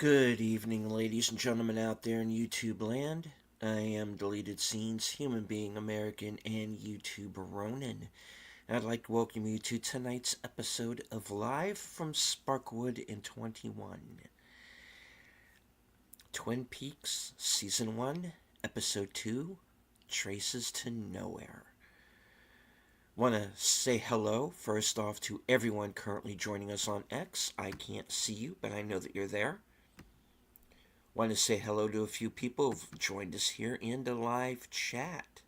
Good evening, ladies and gentlemen out there in YouTube land. I am Deleted Scenes, human being American, and YouTube Ronin. I'd like to welcome you to tonight's episode of Live from Sparkwood in 21. Twin Peaks, Season 1, Episode 2, Traces to Nowhere. Want to say hello, first off, to everyone currently joining us on X. I can't see you, but I know that you're there. Want to say hello to a few people who've joined us here in the live chat.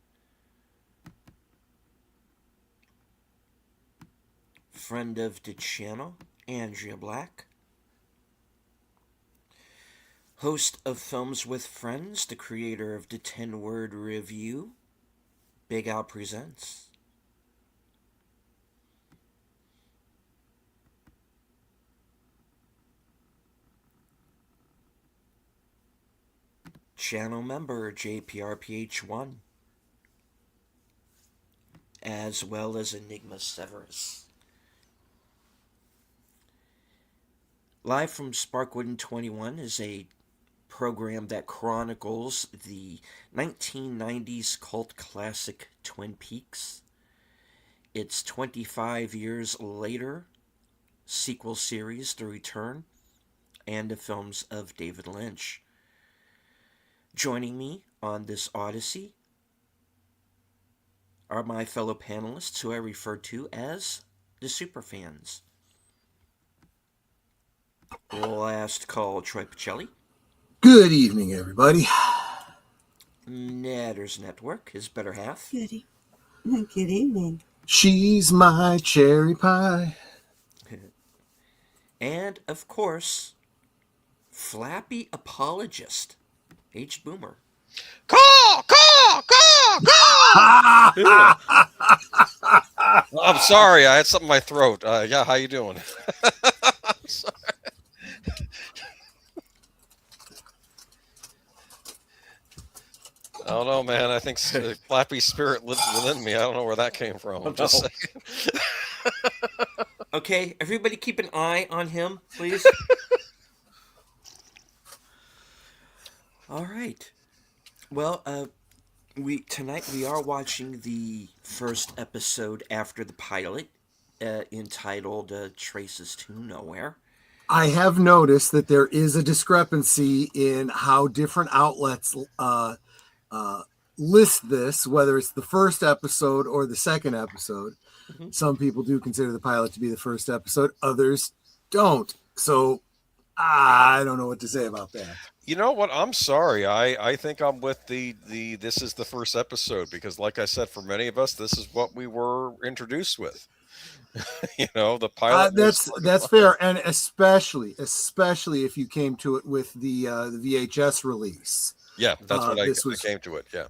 Friend of the channel, Andrea Black. Host of Films with Friends, the creator of the 10-word review, Big Al Presents. Channel member JPRPH1, as well as Enigma Severus. Live from Sparkwood in 21 is a program that chronicles the 1990s cult classic Twin Peaks. Its 25 years later sequel series, The Return, and the films of David Lynch. Joining me on this odyssey are my fellow panelists, who I refer to as the Superfans. Last call, Troy Pacelli. Good evening, everybody. Natters Network, his better half. Good evening. She's my cherry pie. And, of course, Flappy Apologist, H. Boomer. Call! I'm sorry, I had something in my throat. Yeah, how you doing? I'm sorry. I don't know, man. I think Flappy's spirit lives within me. I don't know where that came from. I'm just saying. Okay, everybody keep an eye on him, please. All right. Well, tonight we are watching the first episode after the pilot, entitled Traces to Nowhere. I have noticed that there is a discrepancy in how different outlets list this, whether it's the first episode or the second episode. Mm-hmm. Some people do consider the pilot to be the first episode. Others don't. So I don't know what to say about that. You know what? I'm sorry. I think I'm with the this is the first episode, because like I said, for many of us, this is what we were introduced with. The pilot. That's fair. And especially if you came to it with the VHS release. Yeah, that's what I came to it. Yeah.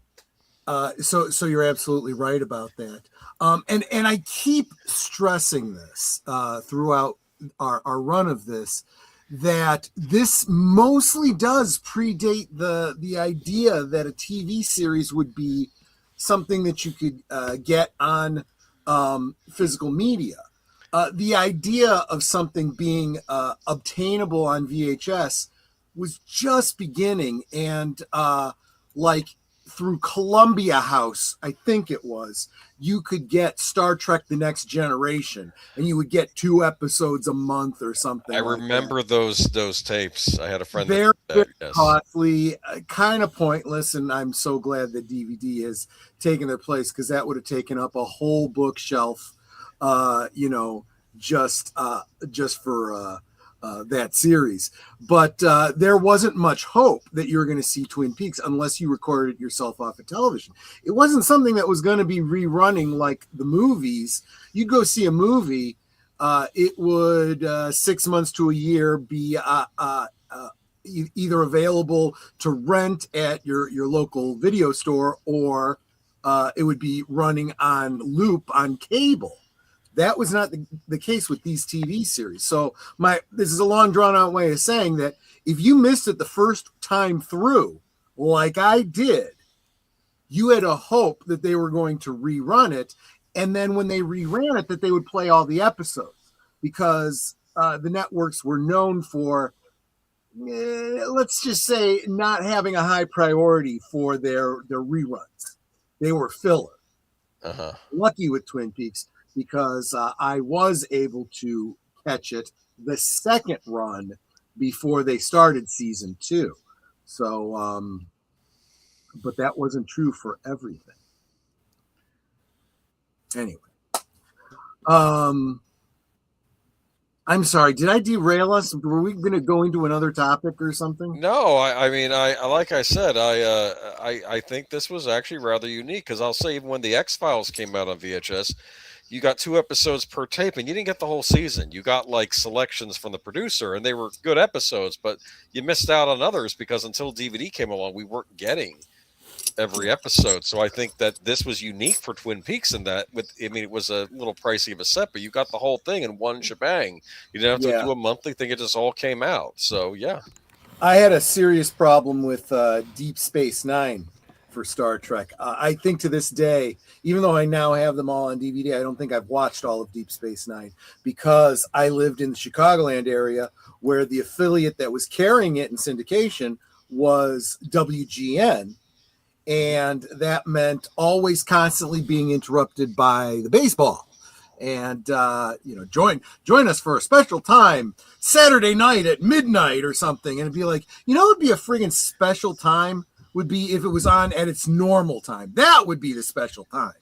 So you're absolutely right about that. And I keep stressing this throughout our run of this, that this mostly does predate the idea that a TV series would be something that you could get on physical media. The idea of something being obtainable on VHS was just beginning, and like through Columbia House, I think it was, you could get Star Trek The Next Generation, and you would get 2 episodes a month or something. I remember those tapes. I had a friend. Very costly, kind of pointless, and I'm so glad that DVD has taken their place, because that would have taken up a whole bookshelf, just for that series. But there wasn't much hope that you were going to see Twin Peaks unless you recorded it yourself off of television. It wasn't something that was going to be rerunning like the movies. You'd go see a movie, it would 6 months to a year be either available to rent at your local video store, or it would be running on loop on cable. That was not the case with these TV series. So this is a long drawn out way of saying that if you missed it the first time through, like I did, you had a hope that they were going to rerun it. And then when they reran it, that they would play all the episodes, because the networks were known for let's just say, not having a high priority for their reruns. They were filler. Uh-huh. Lucky with Twin Peaks because I was able to catch it the second run before they started season 2. So, but that wasn't true for everything. Anyway, I'm sorry. Did I derail us? Were we going to go into another topic or something? No, I mean, like I said, I think this was actually rather unique because I'll say even when the X-Files came out on VHS, you got 2 episodes per tape, and you didn't get the whole season. You got like selections from the producer, and they were good episodes, but you missed out on others because until DVD came along, we weren't getting every episode. So I think that this was unique for Twin Peaks in that it was a little pricey of a set, but you got the whole thing in one shebang. You didn't have to do a monthly thing. It just all came out. So yeah. I had a serious problem with Deep Space Nine for Star Trek. I think to this day, even though I now have them all on DVD, I don't think I've watched all of Deep Space Nine because I lived in the Chicagoland area where the affiliate that was carrying it in syndication was WGN. And that meant always constantly being interrupted by the baseball. And join us for a special time Saturday night at midnight or something. And it'd be like, it'd be a friggin' special time would be if it was on at its normal time. That would be the special time.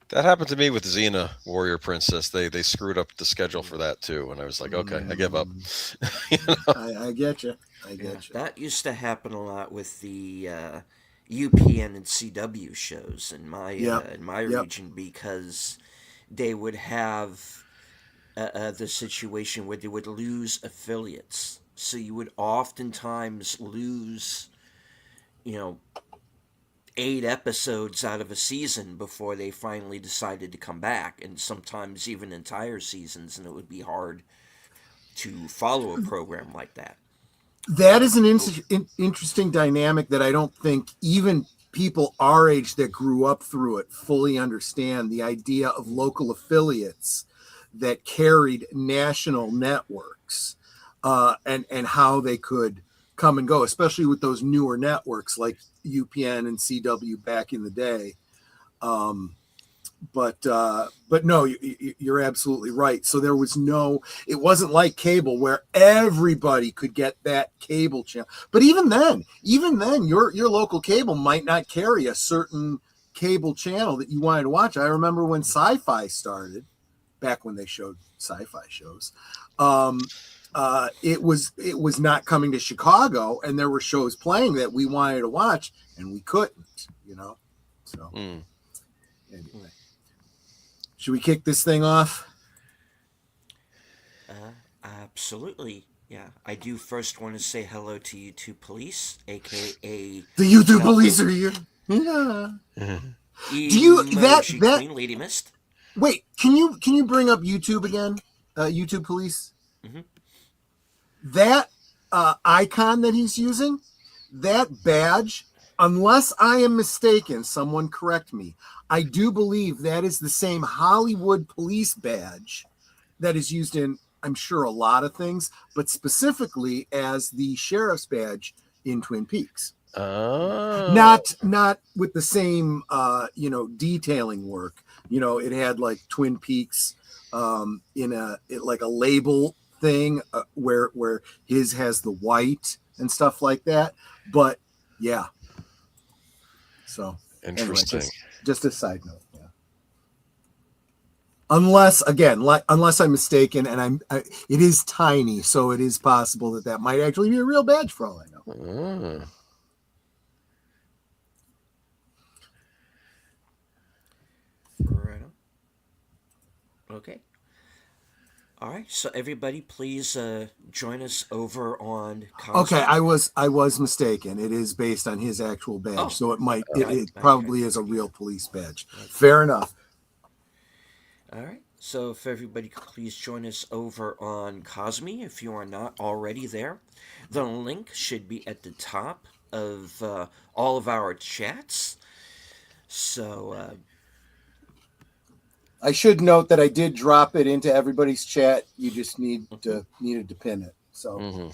That happened to me with Xena, Warrior Princess. They screwed up the schedule for that too, and I was like, okay, I give up. I get you. That used to happen a lot with the UPN and CW shows in my region because they would have the situation where they would lose affiliates. So you would oftentimes lose, 8 episodes out of a season before they finally decided to come back, and sometimes even entire seasons, and it would be hard to follow a program like that. That is an interesting dynamic that I don't think even people our age that grew up through it fully understand, the idea of local affiliates that carried national networks and how they could come and go, especially with those newer networks like UPN and CW back in the day. But no, you're absolutely right. So there was it wasn't like cable where everybody could get that cable channel. But even then, your local cable might not carry a certain cable channel that you wanted to watch. I remember when Sci-Fi started, back when they showed sci-fi shows. It was not coming to Chicago, and there were shows playing that we wanted to watch, and we couldn't. So anyway. Should we kick this thing off? Absolutely. Yeah. I do first want to say hello to YouTube Police, aka the YouTube Police are here. Yeah. Do you Queen Lady Mist? Wait, can you bring up YouTube again? YouTube Police. Mm-hmm. That icon that he's using, that badge, unless I am mistaken, someone correct me. I do believe that is the same Hollywood police badge that is used in, I'm sure, a lot of things, but specifically as the sheriff's badge in Twin Peaks. Oh. Not with the same, detailing work. It had like Twin Peaks like a label thing where his has the white and stuff like that. But yeah. So interesting. Anyway, just a side note. Yeah. Unless I'm mistaken, and it is tiny, so it is possible that might actually be a real badge for all I know. Oh. Right on. Okay. All right, so everybody, please join us over on. Okay, I was mistaken. It is based on his actual badge, so it probably is a real police badge. Okay. Fair enough. All right, so if everybody could please join us over on Cosme, if you are not already there, the link should be at the top of all of our chats. So. I should note that I did drop it into everybody's chat. You just needed to pin it. So,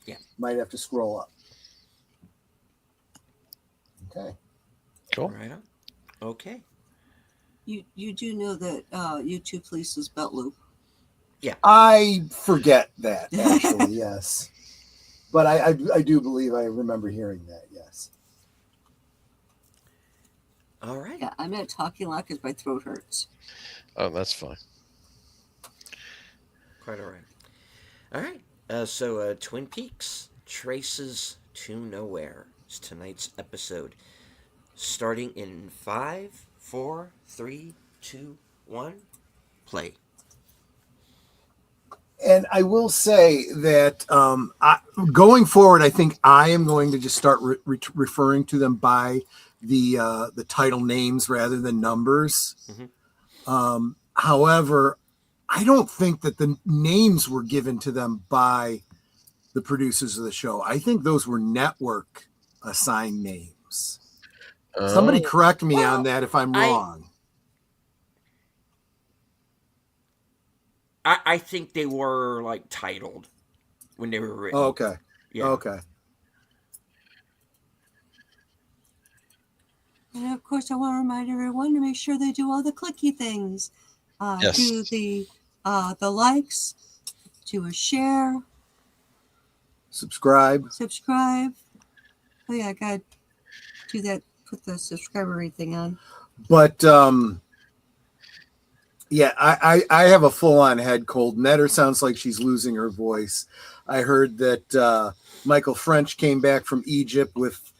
Yeah. Might have to scroll up. Okay. Cool. Right on. Okay. You do know that YouTube police's belt loop. I forget that, actually, yes. But I do believe I remember hearing that, yes. All right. Yeah, I'm not talking a lot because my throat hurts. Oh, that's fine. Quite all right. All right. So, Twin Peaks Traces to Nowhere is tonight's episode. Starting in 5, 4, 3, 2, 1, play. And I will say that going forward, I think I am going to just start referring to them by the title names rather than numbers. However, I don't think that the names were given to them by the producers of the show. I think those were network assigned names. Somebody correct me on that if I'm wrong. I think they were like titled when they were written. Oh, okay. Yeah. Okay. And of course, I want to remind everyone to make sure they do all the clicky things. Yes. Do the likes, do a share, Subscribe. Oh yeah, I gotta do that. Put the subscriber thing on. But yeah, I have a full-on head cold. Netter sounds like she's losing her voice. I heard that Michael French came back from Egypt with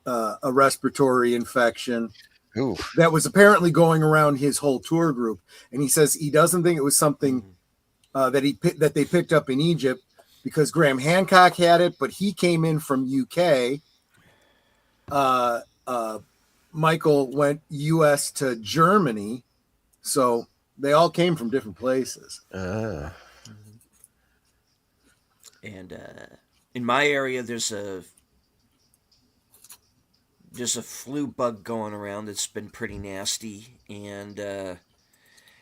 a respiratory infection. Ooh. That was apparently going around his whole tour group, and he says he doesn't think it was something that they picked up in Egypt because Graham Hancock had it, but he came in from UK. Michael went US to Germany, so they all came from different places. And in my area, there's a flu bug going around that's been pretty nasty. And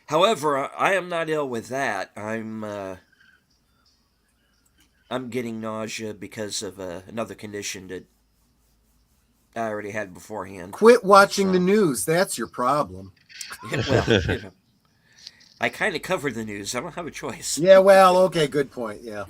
however, I am not ill with that. I'm getting nausea because of another condition that I already had beforehand. Quit watching the news. That's your problem. Well, I kind of cover the news. I don't have a choice. Yeah, well, okay, good point. Yeah.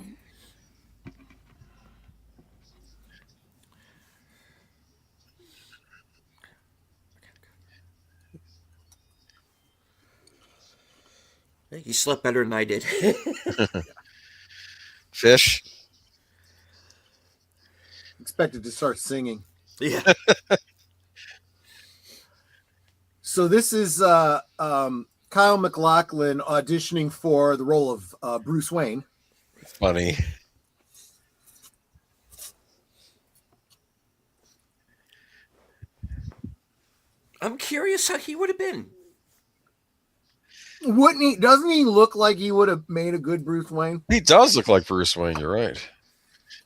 You slept better than I did. Fish. Expected to start singing. Yeah. So this is Kyle MacLachlan auditioning for the role of Bruce Wayne. Funny. I'm curious how he would have been. Wouldn't he? Doesn't he look like he would have made a good Bruce Wayne? He does look like Bruce Wayne. You're right.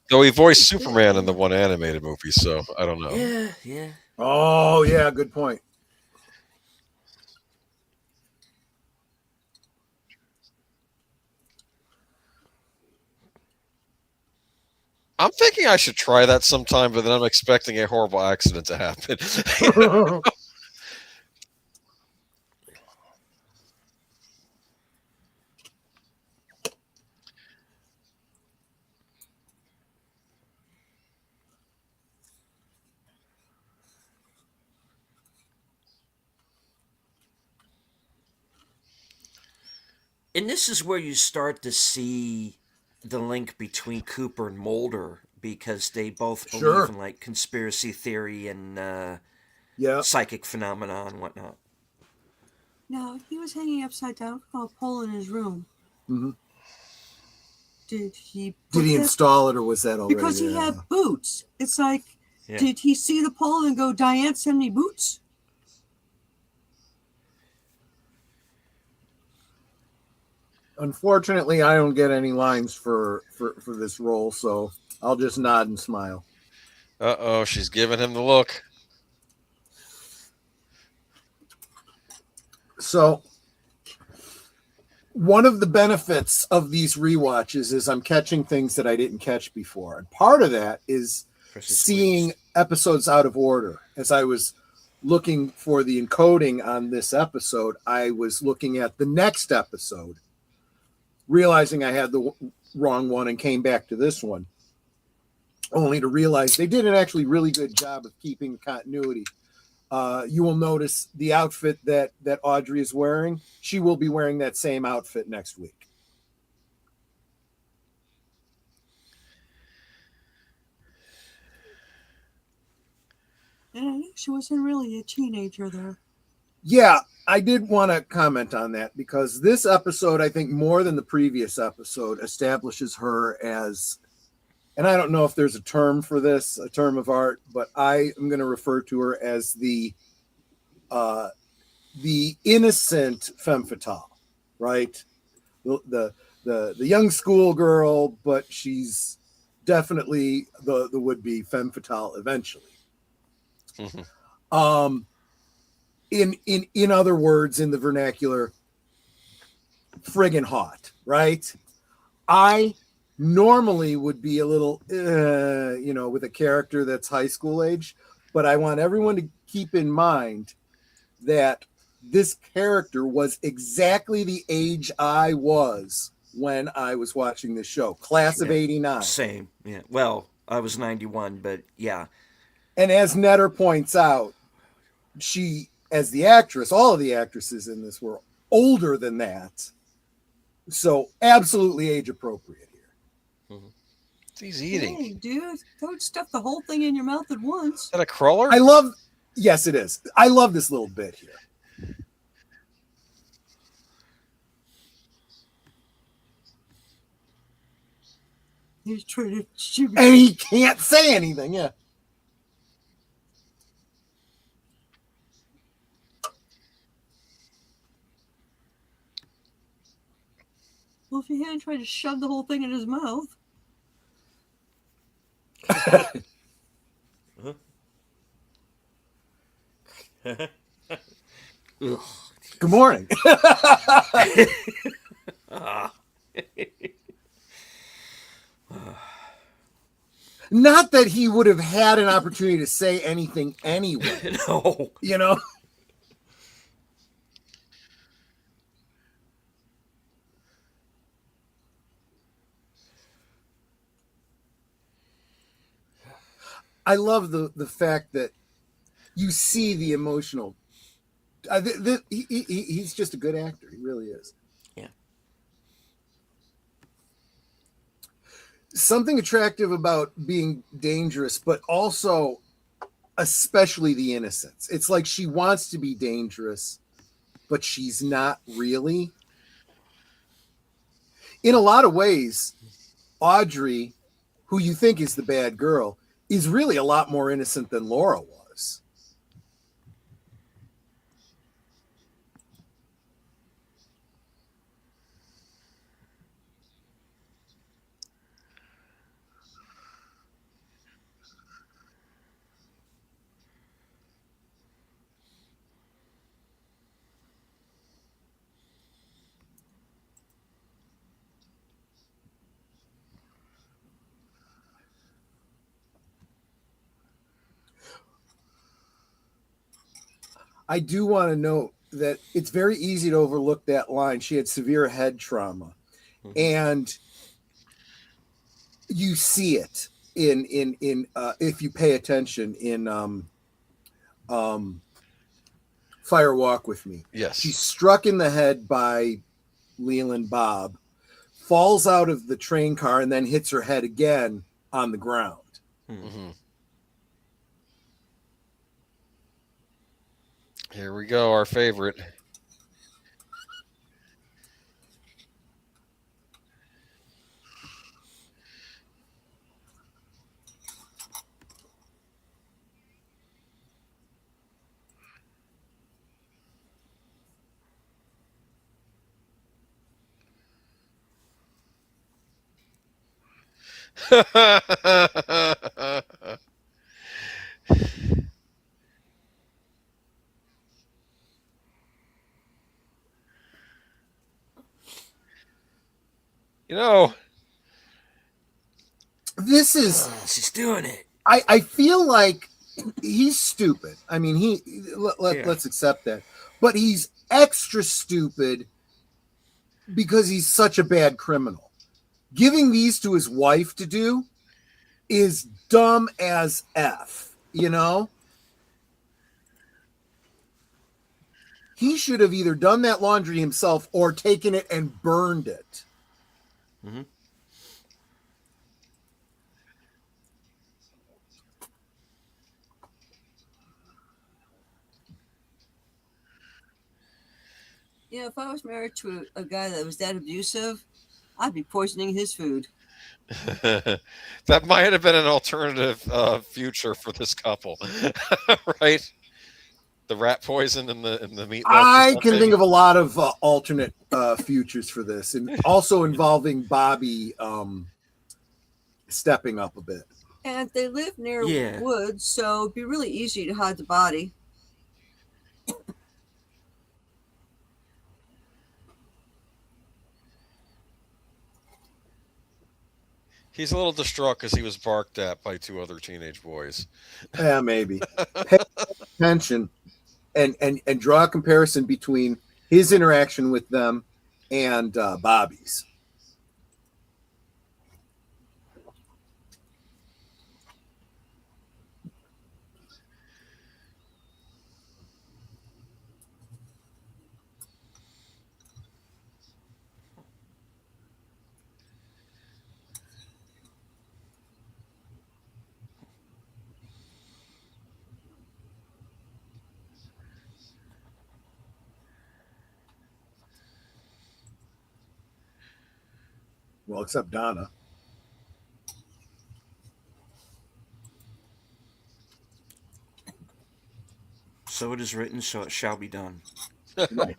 Though he voiced Superman in the one animated movie, so I don't know. Yeah. Oh, yeah, good point. I'm thinking I should try that sometime, but then I'm expecting a horrible accident to happen. And this is where you start to see the link between Cooper and Mulder because they both believe in like conspiracy theory and psychic phenomena and whatnot. Now, he was hanging upside down from a pole in his room. Mm-hmm. Did he install it, or was that already because he had boots? It's like, did he see the pole and go, Diane, send me boots? Unfortunately, I don't get any lines for this role, so I'll just nod and smile. Uh-oh, she's giving him the look. So one of the benefits of these rewatches is I'm catching things that I didn't catch before. And part of that is Precious seeing Clues. episodes out of order. As I was looking for the encoding on this episode, I was looking at the next episode, realizing I had the wrong one and came back to this one, only to realize they did an actually really good job of keeping continuity. You will notice the outfit that Audrey is wearing. She will be wearing that same outfit next week. And I knew she wasn't really a teenager there. Yeah, I did want to comment on that because this episode, I think more than the previous episode, establishes her as, and I don't know if there's a term for this, a term of art, but I am going to refer to her as the innocent femme fatale, right? The young schoolgirl, but she's definitely the would-be femme fatale eventually. In other words, in the vernacular, friggin' hot, right? I normally would be a little, with a character that's high school age, but I want everyone to keep in mind that this character was exactly the age I was when I was watching the show, class of '89. Same. Yeah. Well, I was 91, but yeah. And as Netter points out, she, as the actress, all of the actresses in this were older than that. So absolutely age appropriate here. He's eating. Hey, dude, don't stuff the whole thing in your mouth at once. Is that a crawler? Yes, it is. I love this little bit here. He's trying to shoot me. And he can't say anything, yeah. Well, if he hadn't tried to shove the whole thing in his mouth. Good morning. Not that he would have had an opportunity to say anything anyway. No. You know? I love the fact that you see the emotional. He's just a good actor. He really is. Yeah. Something attractive about being dangerous, but also especially the innocence. It's like she wants to be dangerous, but she's not really. In a lot of ways, Audrey, who you think is the bad girl, is really a lot more innocent than Laura was. I do want to note that it's very easy to overlook that line. She had severe head trauma, and you see it in if you pay attention in Fire Walk with Me. Yes. She's struck in the head by Leland Bob, falls out of the train car, and then hits her head again on the ground. Mm-hmm. Here we go, our favorite. You know, This is, She's doing it. I feel like he's stupid. I mean, Yeah. let's accept that. But he's extra stupid because he's such a bad criminal. Giving these to his wife to do is dumb as F, you know? He should have either done that laundry himself or taken it and burned it. Mm-hmm. Yeah, if I was married to a guy that was that abusive, I'd be poisoning his food. that might have been an alternative future for this couple, right? The rat poison in the meatloaf. I can think of a lot of alternate futures for this, and also involving Bobby stepping up a bit. And they live near Yeah. woods, so it'd be really easy to hide the body. He's a little distraught because he was barked at by two other teenage boys. Yeah, maybe. Pay attention and draw a comparison between his interaction with them and Bobby's. Well, except Donna. So it is written, so it shall be done. Right.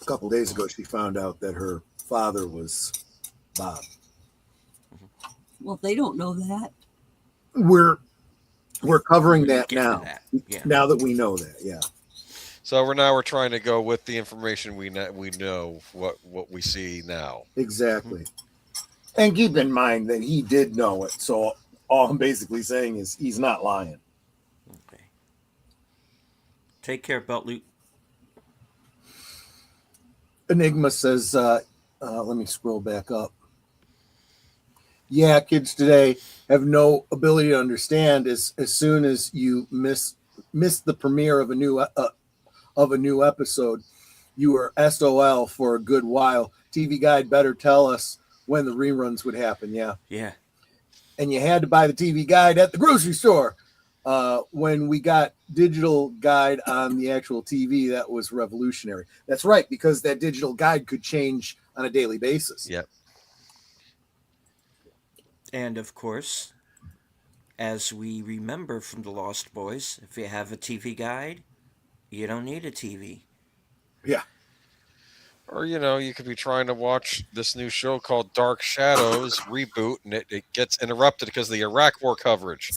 A couple days ago, she found out that her father was Bob. Well, they don't know that. We're covering that Get to now. that. Yeah. Now that we know that, yeah. So we're trying to go with the information we know what we see now. Exactly. And keep in mind that he did know it. So all I'm basically saying is he's not lying. Okay. Take care, Belt Loot. Enigma says, let me scroll back up. Yeah, kids today have no ability to understand as soon as you miss the premiere of a new episode, you were SOL for a good while. TV Guide better tell us when the reruns would happen. Yeah. Yeah. And you had to buy the TV Guide at the grocery store. When we got digital guide on the actual TV, that was revolutionary. That's right, because that digital guide could change on a daily basis. Yep. And of course, as we remember from the Lost Boys, if you have a TV guide, you don't need a TV. Yeah. Or, you could be trying to watch this new show called Dark Shadows reboot, and it gets interrupted because of the Iraq War coverage.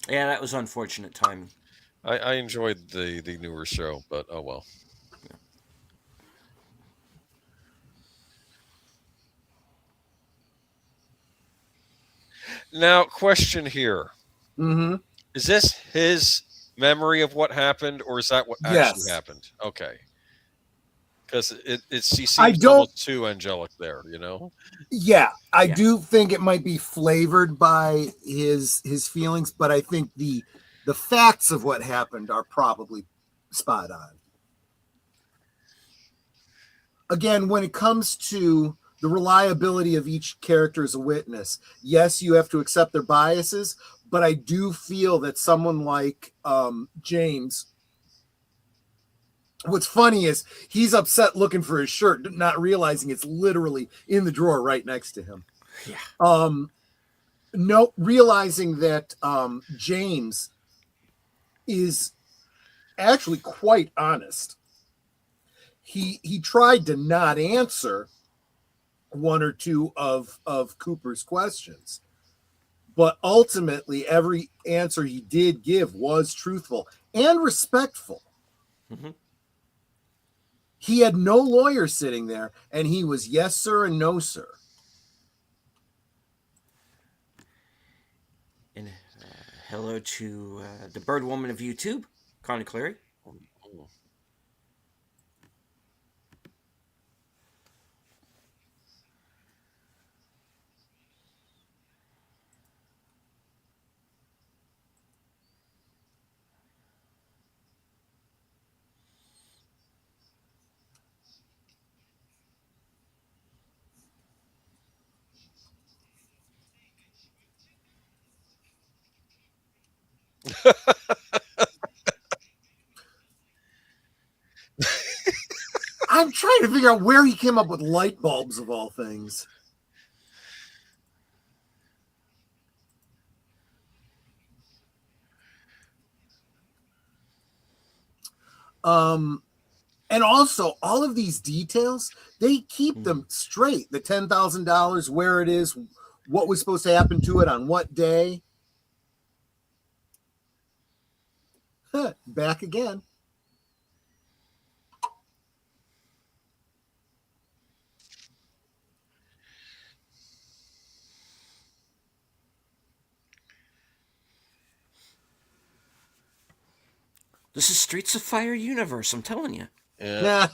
Yeah, that was unfortunate timing. I enjoyed the newer show, but oh well. Now, question here. Mm-hmm. Is this his memory of what happened, or is that what actually happened? Okay. Because he seems almost too angelic there, Yeah, I do think it might be flavored by his feelings, but I think the facts of what happened are probably spot on. again, when it comes to the reliability of each character as a witness, yes, you have to accept their biases, but I do feel that someone like James, what's funny is he's upset looking for his shirt, not realizing it's literally in the drawer right next to him. Yeah. No, realizing that James is actually quite honest. He tried to not answer one or two of Cooper's questions, but ultimately every answer he did give was truthful and respectful. Mm-hmm. He had no lawyer sitting there, and he was yes sir and no sir. And hello to the bird woman of YouTube, Connie Clary. I'm trying to figure out where he came up with light bulbs of all things. And also all of these details, they keep them straight. The $10,000, where it is, what was supposed to happen to it on what day. Back again. This is Streets of Fire universe, I'm telling you. Yeah.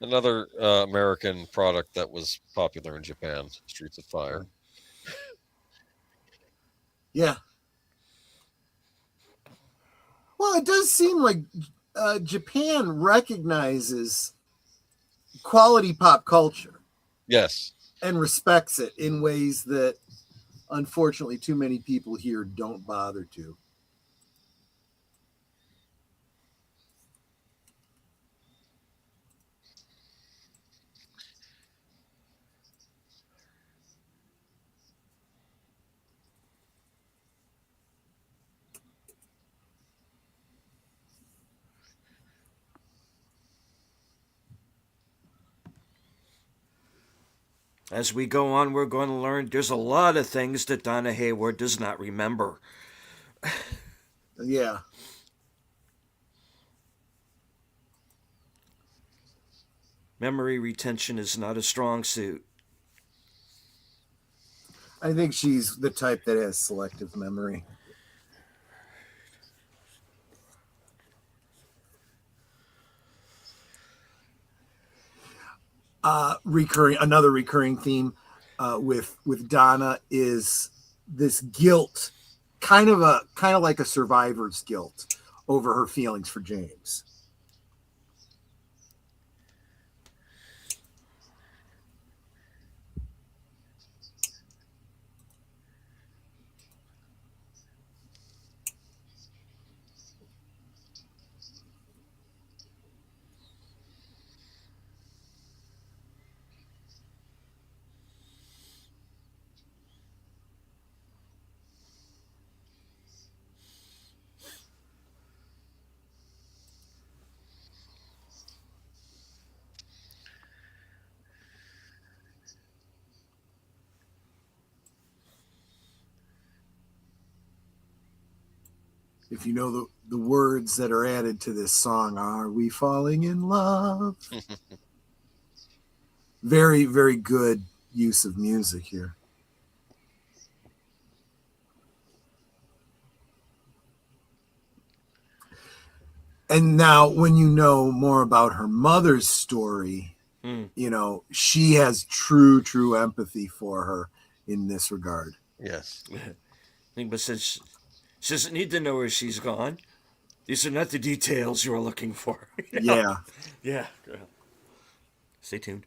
Another American product that was popular in Japan, Streets of Fire. Yeah. Well, it does seem like Japan recognizes quality pop culture. Yes. And respects it in ways that, unfortunately, too many people here don't bother to. As we go on, we're going to learn there's a lot of things that Donna Hayward does not remember. Yeah. Memory retention is not a strong suit. I think she's the type that has selective memory. Another recurring theme with Donna is this guilt, kind of like a survivor's guilt over her feelings for James. If you know the words that are added to this song, "Are we falling in love?" Very, very good use of music here. And now when you know more about her mother's story, you know, she has true empathy for her in this regard. Yes. But since she doesn't need to know where she's gone, These are not the details you are looking for. Yeah. Yeah. Stay tuned.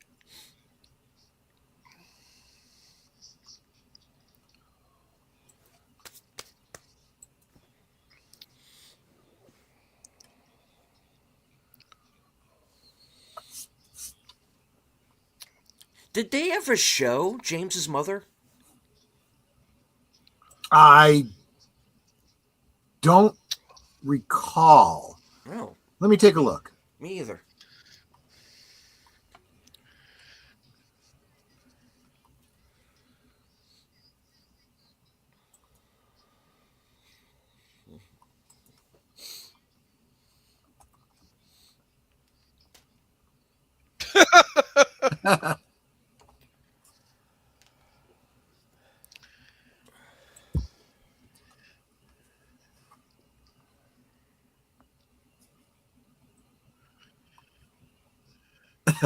Did they ever show James's mother? I don't recall. No, Let me take a look. me either.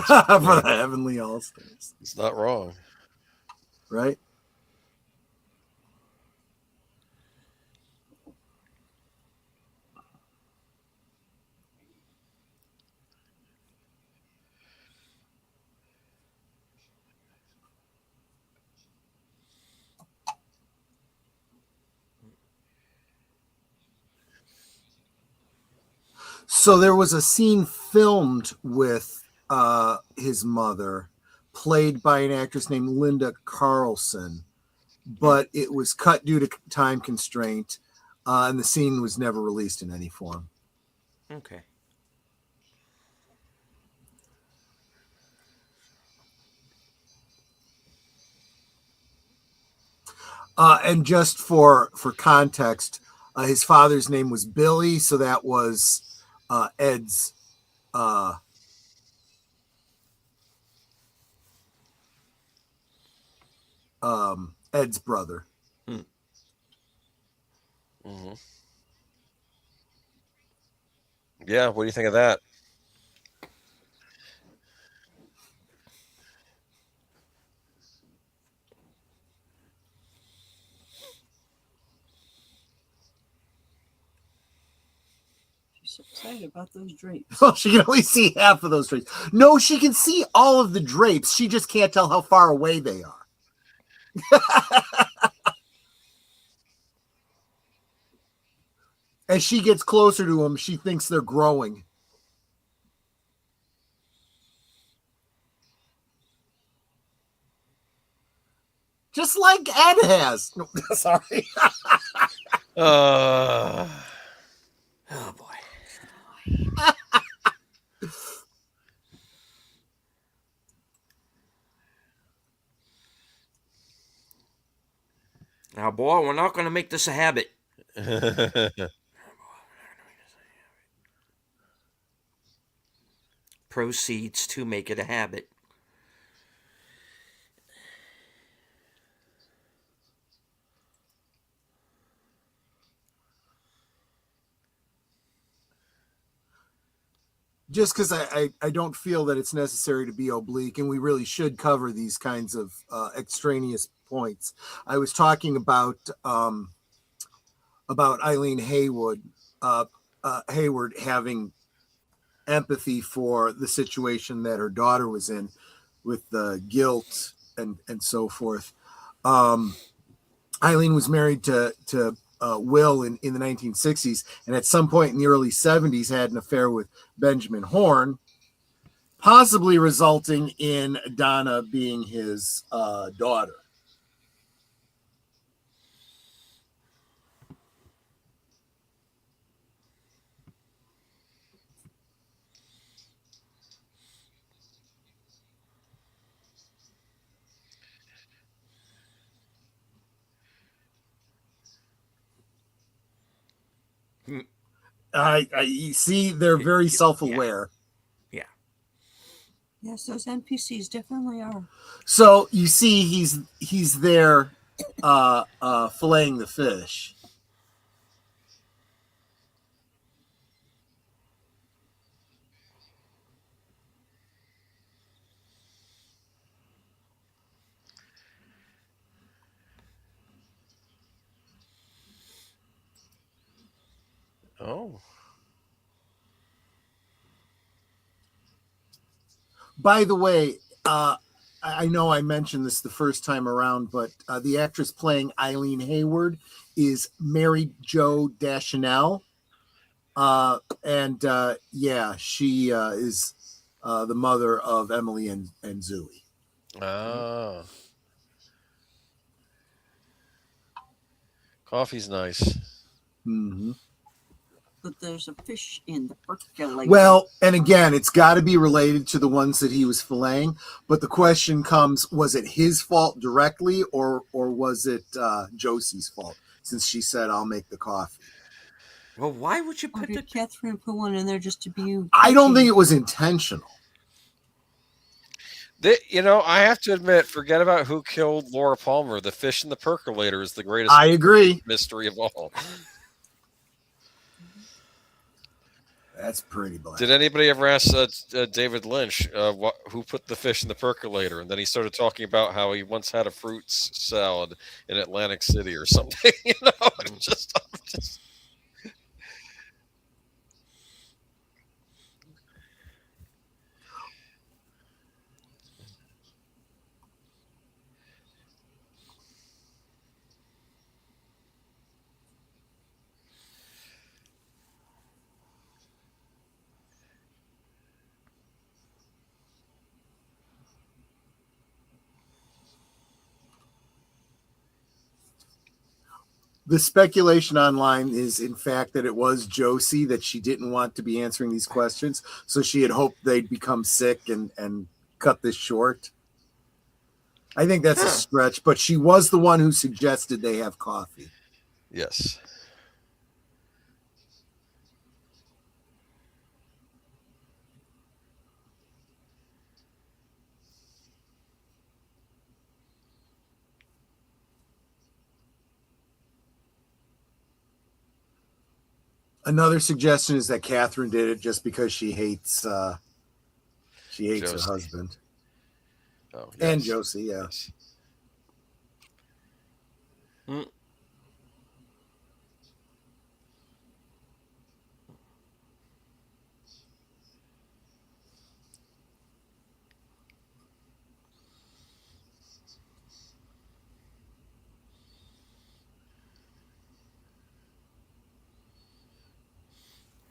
For the Heavenly All Stars, It's not wrong. right? So there was a scene filmed with his mother, played by an actress named Linda Carlson, but it was cut due to time constraint, and the scene was never released in any form. Okay. And just for context, his father's name was Billy, so that was Ed's Ed's brother. Hmm. Yeah, what do you think of that? She's so excited about those drapes. Well, she can only see half of those drapes. No, she can see all of the drapes. She just can't tell how far away they are. As she gets closer to them, she thinks they're growing. Just like Ed has. No, sorry. Uh, Oh boy. Now, boy, we're not going to make this a habit. Proceeds to make it a habit. Just because I don't feel that it's necessary to be oblique, and we really should cover these kinds of extraneous points. I was talking about Eileen Hayward having empathy for the situation that her daughter was in, with the guilt and so forth. Eileen was married to Will in the 1960s, and at some point in the early 70s had an affair with Benjamin Horne, possibly resulting in Donna being his daughter. You see, they're very self-aware. Yeah. Yes, those NPCs definitely are. So you see, he's there filleting the fish. oh, By the way, I know I mentioned this the first time around, but the actress playing Eileen Hayward is Mary Jo Deschanel. Yeah, she is the mother of Emily and Zooey. Ah, coffee's nice. Mm-hmm. But there's a fish in the percolator. Well, and again, it's got to be related to the ones that he was filleting. But the question comes: was it his fault directly, or was it Josie's fault? Since she said, "I'll make the coffee." Well, why would you Or put the? did Catherine put one in there just to be? I don't think it was intentional. I have to admit, forget about who killed Laura Palmer. The fish in the percolator is the greatest I agree. mystery of all. That's pretty black. Did anybody ever ask David Lynch who put the fish in the percolator? And then he started talking about how he once had a fruit salad in Atlantic City or something. Just The speculation online is, in fact, that it was Josie, that she didn't want to be answering these questions. So she had hoped they'd become sick and cut this short. I think that's a stretch, but she was the one who suggested they have coffee. Yes. Another suggestion is that Catherine did it just because she hates her Josie. husband. Oh, yes. And Josie, yeah. Yes.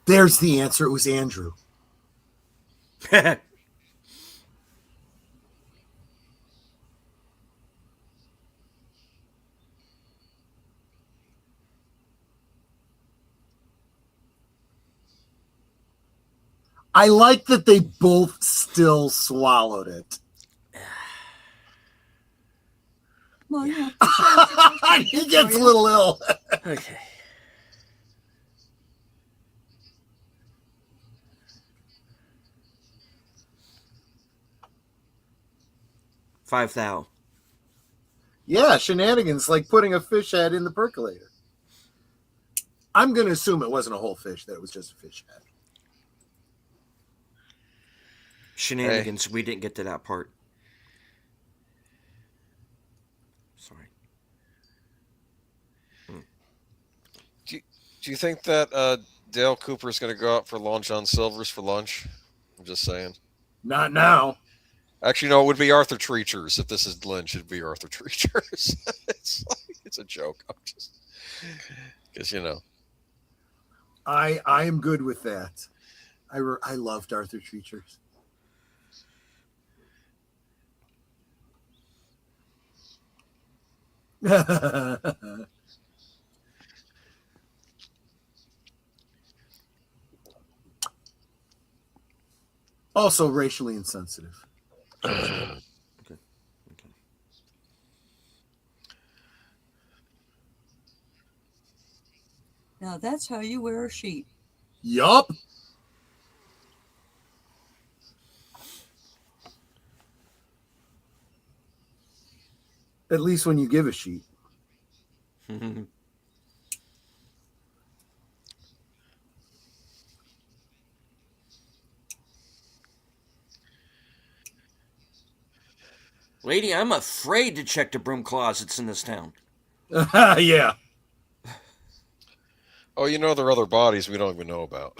There's the answer. It was Andrew. I like that they both still swallowed it. Well, yeah. He gets a little ill. Okay. $5,000. Yeah, shenanigans like putting a fish head in the percolator. I'm going to assume it wasn't a whole fish, that it was just a fish head. Shenanigans. Hey. We didn't get to that part. Sorry. Do you think that Dale Cooper is going to go out for Long John Silver's for lunch? I'm just saying. Not now. Actually, no, it would be Arthur Treacher's. If this is Lynch, it'd be Arthur Treacher's. It's a joke. I'm just because I am good with that. I loved Arthur Treacher's. Also racially insensitive. Okay. Now that's how you wear a sheet. Yup. At least when you give a sheet. Lady, I'm afraid to check the broom closets in this town. Yeah. Oh, there are other bodies we don't even know about.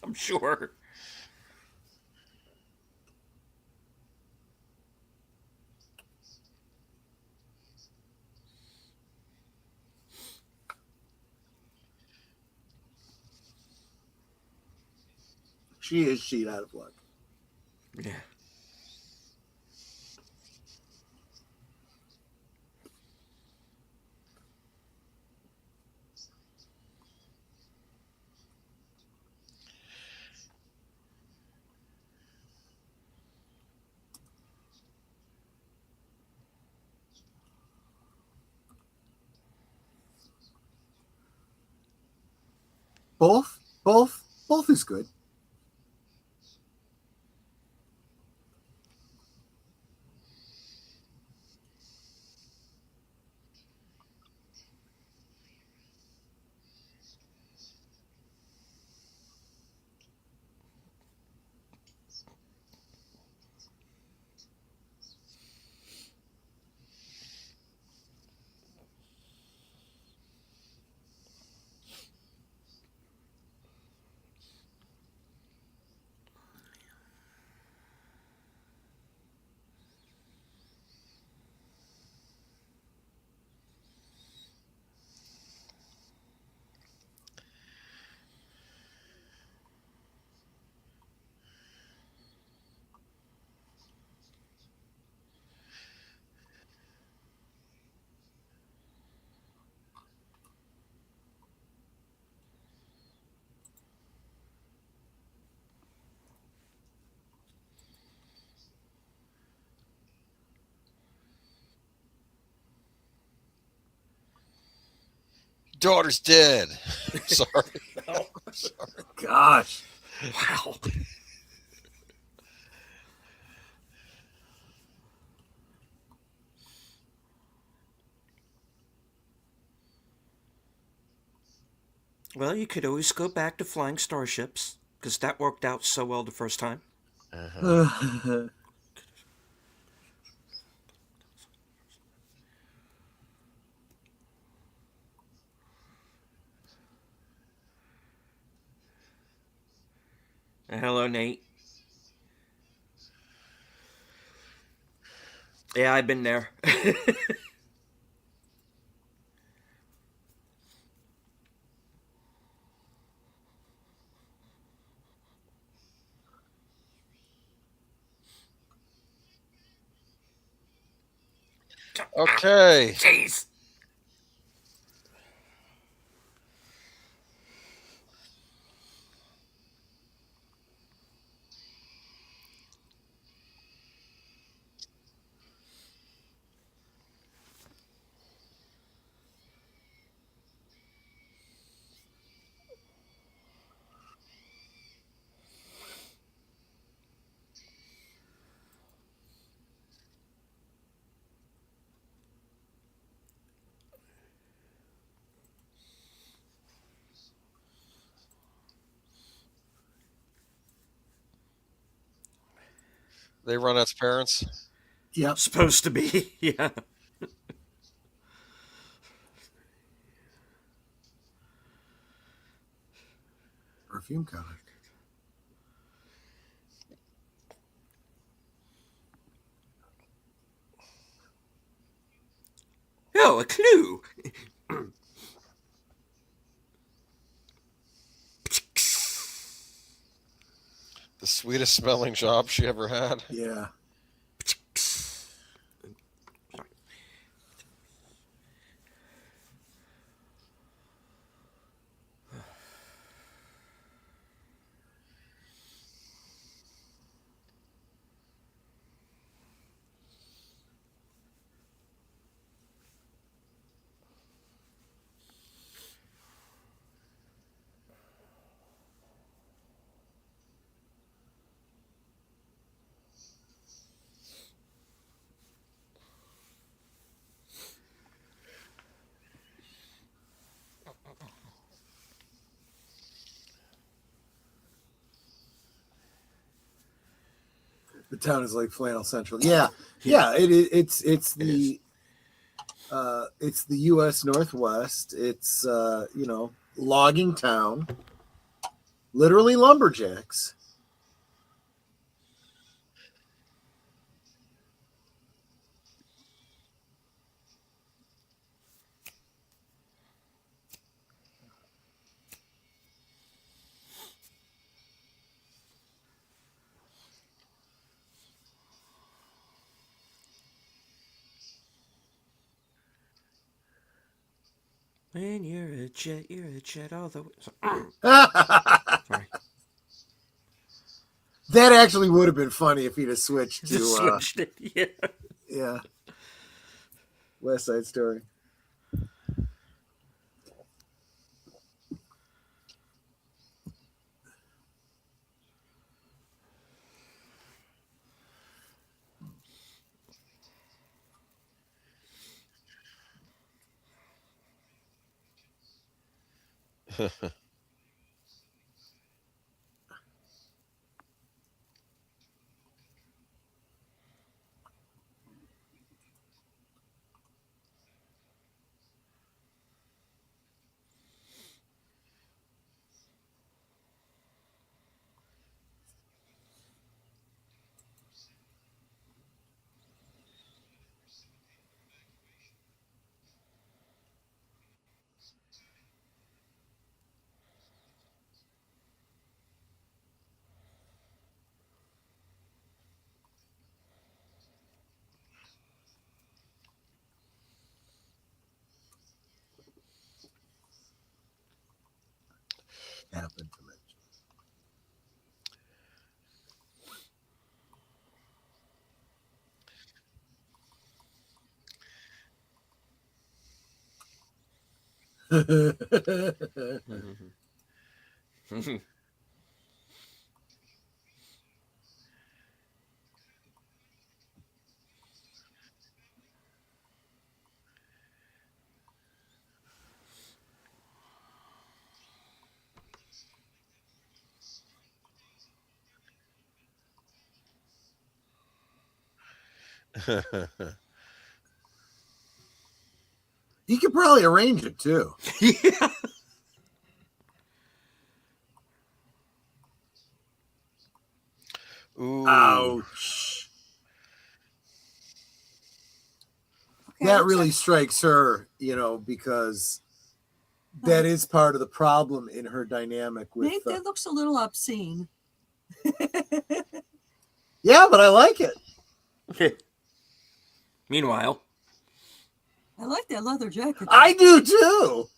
I'm sure. She is sheet out of luck. Yeah. Both is good. Daughter's dead. Sorry. Oh, Sorry. Gosh. wow. Well, you could always go back to flying starships, because that worked out so well the first time. Uh-huh. Hello, Nate. Yeah, I've been there. Okay. Jeez. They run its parents. Yep. Supposed to be, yeah. Perfume counter. Oh, a clue. The sweetest smelling job she ever had. Yeah. The town is like Flannel Central. Yeah. Yeah. It's the U.S. Northwest. It's logging town. Literally lumberjacks. When you're a jet all the way. That Sorry. actually would have been funny if he'd have switched to Just switched it. Yeah. yeah, West Side Story. Happened to mention. He could probably arrange it too. Yeah. Ooh. Ouch. Okay, That looks really like- strikes her, because that is part of the problem in her dynamic I with. think that looks a little obscene. Yeah, but I like it. Meanwhile, I like that leather jacket. I do too.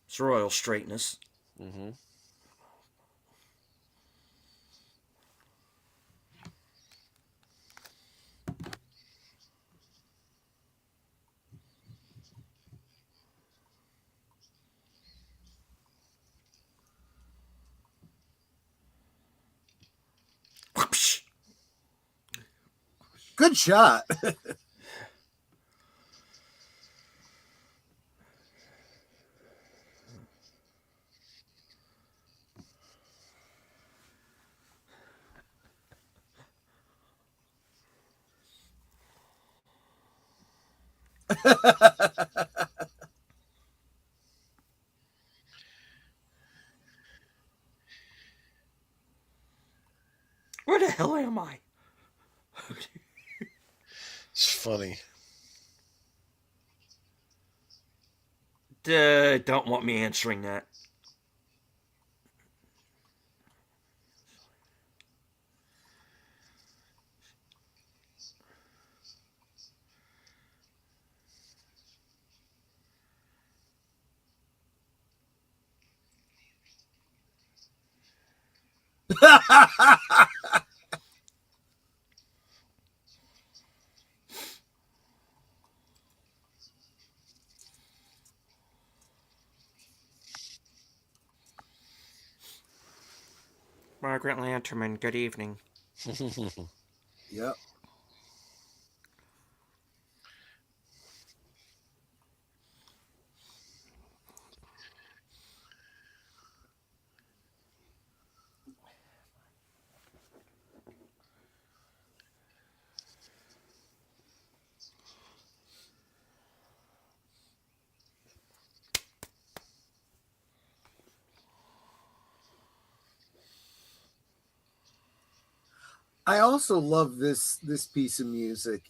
it's royal straightness. Mm-hmm. Whoopsh. Good shot. Where the hell am I? It's funny. Don't want me answering that. Margaret Lanterman, good evening. Yep. I also love this piece of music.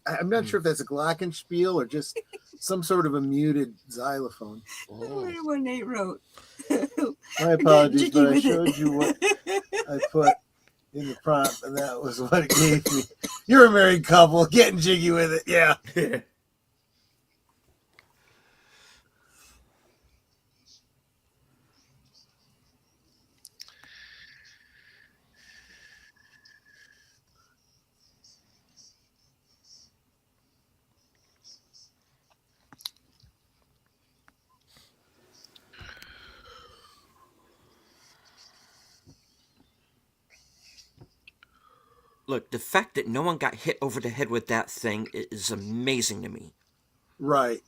I'm not sure if that's a glockenspiel or just some sort of a muted xylophone. What Nate wrote. My apologies, Jiggy but I with showed it. you what I put in the prompt, and that was what it gave me. You're a married couple, getting jiggy with it, yeah. Look, the fact that no one got hit over the head with that thing is amazing to me. Right.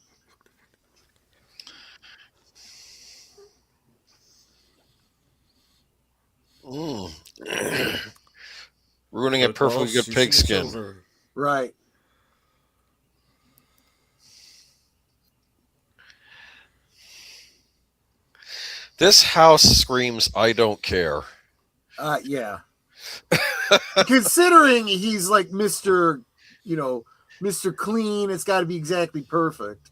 Mm. Ruining a Football perfectly good season is pigskin. over. Right. This house screams, "I don't care." Yeah. Considering he's like Mr. Mr. Clean, it's got to be exactly perfect.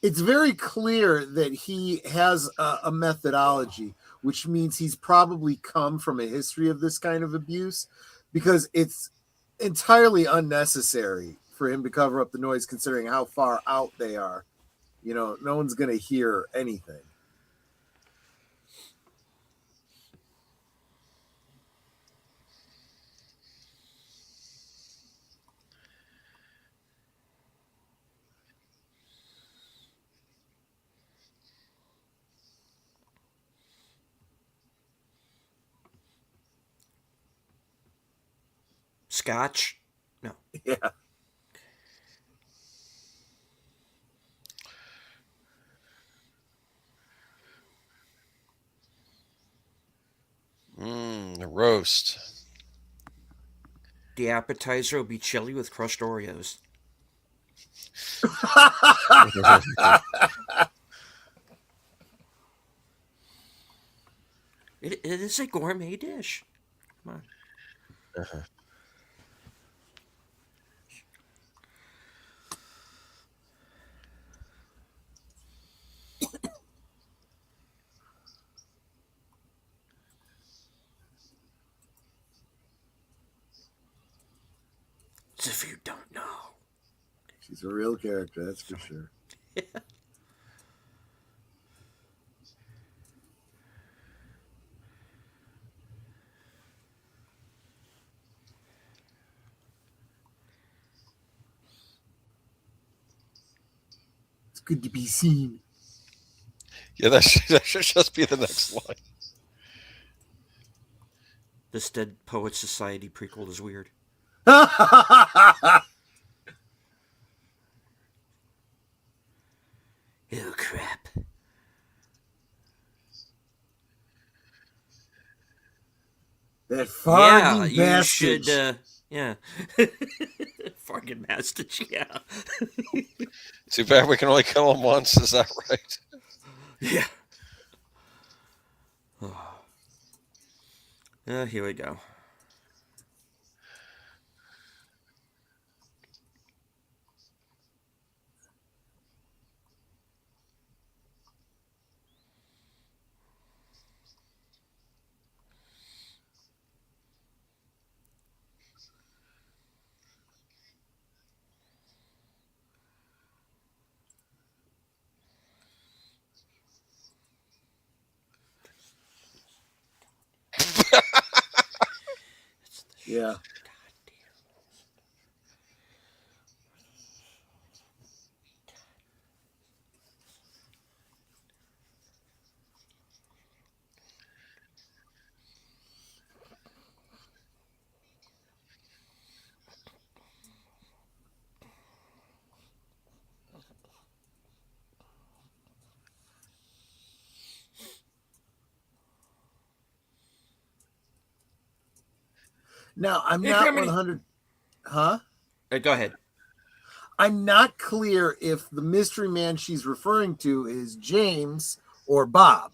It's very clear that he has a methodology, which means he's probably come from a history of this kind of abuse, because it's entirely unnecessary for him to cover up the noise considering how far out they are. No one's going to hear anything. Scotch? No. Yeah. The roast. The appetizer will be chili with crushed Oreos. It is a gourmet dish. Come on. As if you don't know. She's a real character, that's for sure. It's good to be seen. Yeah, that should just be the next line. This Dead Poets Society prequel is weird. Oh, crap. That Fargan Yeah, you bastard. should, yeah. Fargan Mastich, yeah. Too bad we can only kill him once. Is that right? Yeah. Here we go. Yeah. Now, I'm Hey, not Criminy. 100. Huh? Go ahead. I'm not clear if the mystery man she's referring to is James or Bob.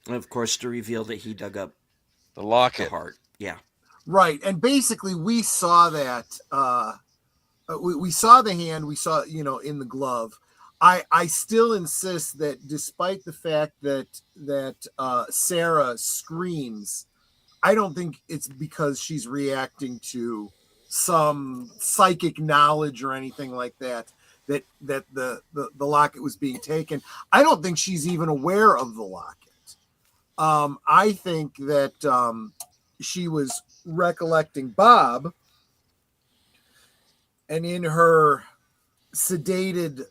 And of course, to reveal that he dug up The the locket. heart. Yeah. Right. And basically, we saw that. We saw the hand. We saw, in the glove. I still insist that despite the fact that Sarah screams, I don't think it's because she's reacting to some psychic knowledge or anything like that the locket was being taken. I don't think she's even aware of the locket. I think that she was recollecting Bob, and in her sedated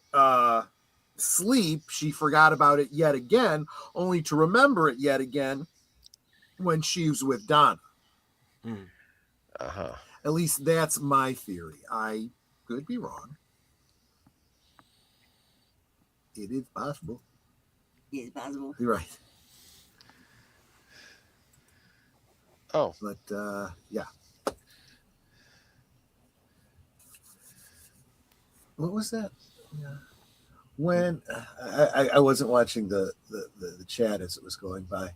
sleep, she forgot about it yet again, only to remember it yet again when she was with Donna. Uh-huh. At least that's my theory. I could be wrong. It is possible. Yeah, it's possible. You're right. Oh. But yeah. What was that? Yeah. When I wasn't watching the chat as it was going by.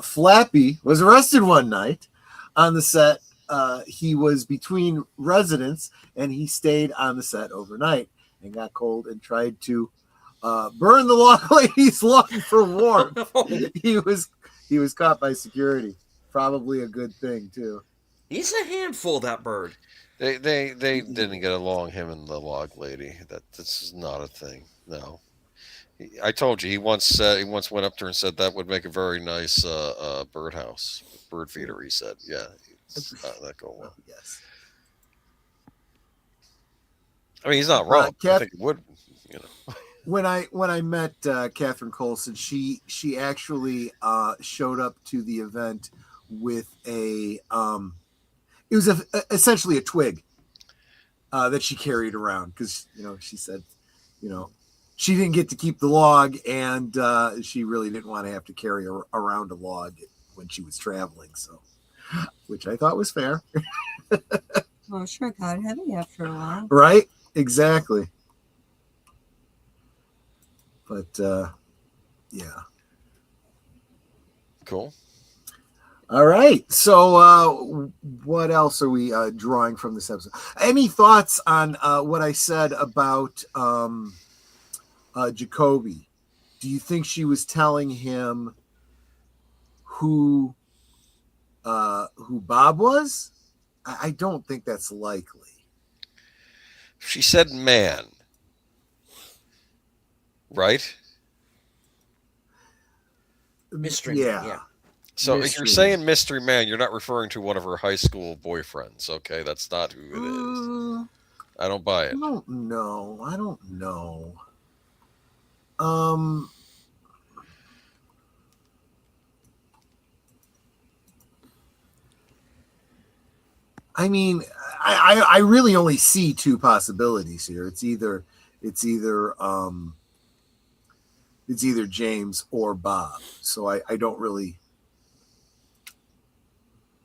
Flappy was arrested one night on the set. He was between residents, and he stayed on the set overnight and got cold and tried to burn the log lady's lung for warmth. He was caught by security. Probably a good thing too. He's a handful, that bird. They didn't get along, him and the log lady. This is not a thing. No. I told you he once went up to her and said that would make a very nice birdhouse, bird feeder. He said, "Yeah, it's not that going well." Yes. I mean, he's not wrong. I think it would. When I met Catherine Colson, she actually showed up to the event with a it was essentially a twig that she carried around because she said she didn't get to keep the log, and she really didn't want to have to carry around a log when she was traveling. So, which I thought was fair. Well, sure got heavy after a while. Right? Exactly. But yeah. Cool. All right. So what else are we drawing from this episode? Any thoughts on what I said about Jacoby? Do you think she was telling him who Bob was? I don't think that's likely. She said man. Right? Mystery Man, yeah. So if you're saying mystery man, you're not referring to one of her high school boyfriends, okay? That's not who it is. I don't buy it. I don't know. I mean, I really only see two possibilities here. It's either James or Bob. So I don't really.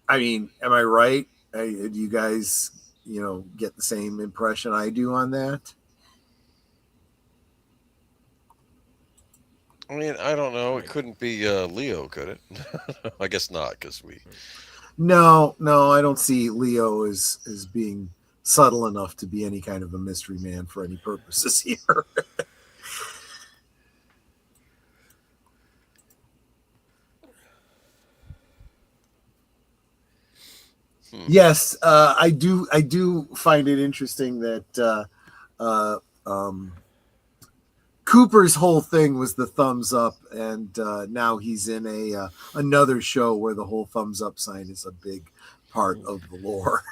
I mean, am I right? Do you guys, get the same impression I do on that? I mean, I don't know. It couldn't be Leo, could it? I guess not, because we. No, I don't see Leo as being subtle enough to be any kind of a mystery man for any purposes here. Yes, I do find it interesting that Cooper's whole thing was the thumbs up, and now he's in another show where the whole thumbs up sign is a big part of the lore.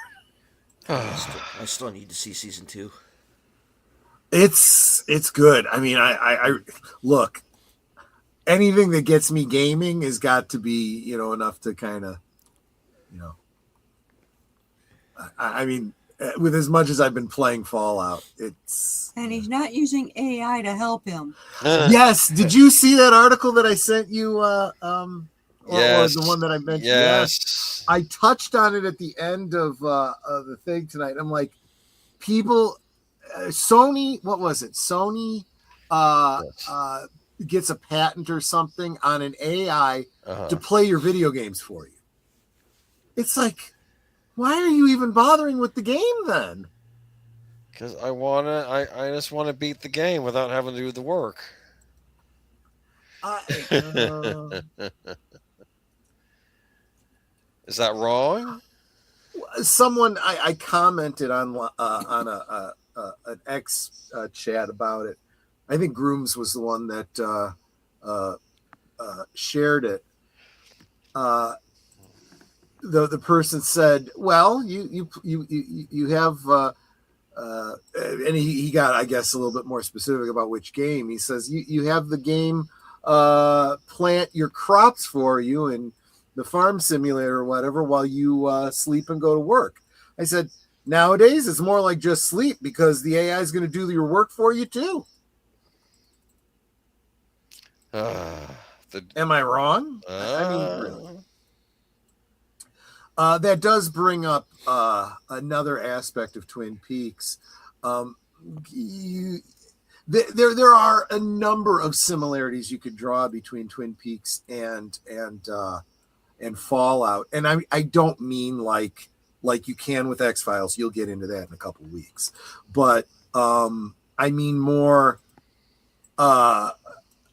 I still need to see season 2. It's good. I mean, I look, anything that gets me gaming has got to be enough to kind of I mean, with as much as I've been playing Fallout, it's And he's not using AI to help him. yes. Did you see that article that I sent you? Or the one that I mentioned? Yes. I touched on it at the end of the thing tonight. I'm like, people, Sony, what was it? Sony gets a patent or something on an AI to play your video games for you. It's like, why are you even bothering with the game then? Because I just want to beat the game without having to do the work. Is that wrong? Someone I commented on an X chat about it. I think Grooms was the one that shared it. The person said, "Well, you have," and he got, I guess, a little bit more specific about which game. He says, "You have the game plant your crops for you and the farm simulator or whatever while you sleep and go to work." I said, "Nowadays it's more like just sleep because the AI is going to do your work for you too." Am I wrong? I mean, really. That does bring up another aspect of Twin Peaks. There are a number of similarities you could draw between Twin Peaks and Fallout, and I don't mean like you can with X-Files. You'll get into that in a couple of weeks, but I mean more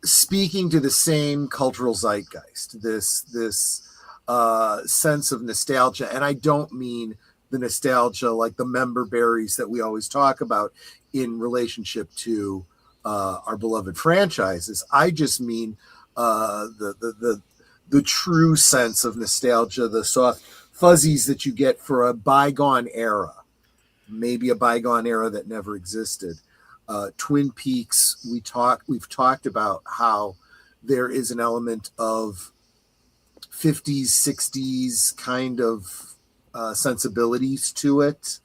speaking to the same cultural zeitgeist. This sense of nostalgia, and I don't mean the nostalgia like the member berries that we always talk about in relationship to our beloved franchises. I just mean the true sense of nostalgia, the soft fuzzies that you get for a bygone era, maybe a bygone era that never existed. Twin Peaks, we've talked about how there is an element of 50s, 60s kind of sensibilities to it,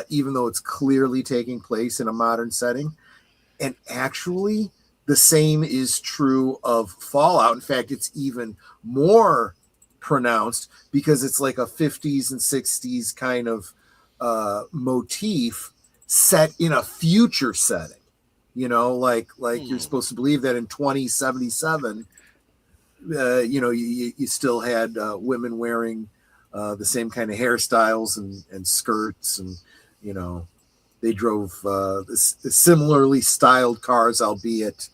even though it's clearly taking place in a modern setting. And actually, the same is true of Fallout. In fact, it's even more pronounced because it's like a 50s and 60s kind of motif set in a future setting. You know, like you're supposed to believe that in 2077, you still had women wearing the same kind of hairstyles and skirts, and they drove similarly styled cars, albeit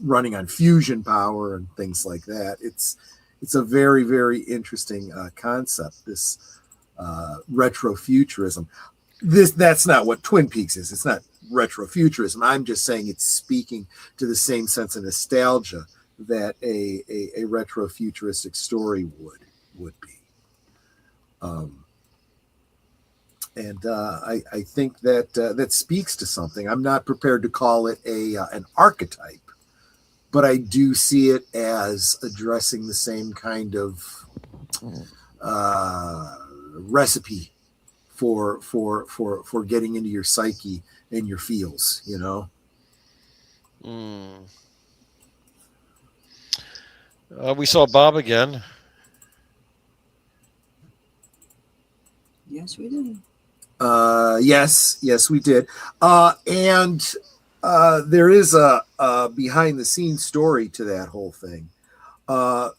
running on fusion power and things like that. It's a very, very interesting concept, this retrofuturism. That's not what Twin Peaks is. It's not retrofuturism. I'm just saying it's speaking to the same sense of nostalgia that a retrofuturistic story would be. I think that speaks to something. I'm not prepared to call it an archetype, but I do see it as addressing the same kind of recipe for getting into your psyche and your feels. We saw Bob again. Yes, we did. Yes, we did. And there is a behind the scenes story to that whole thing.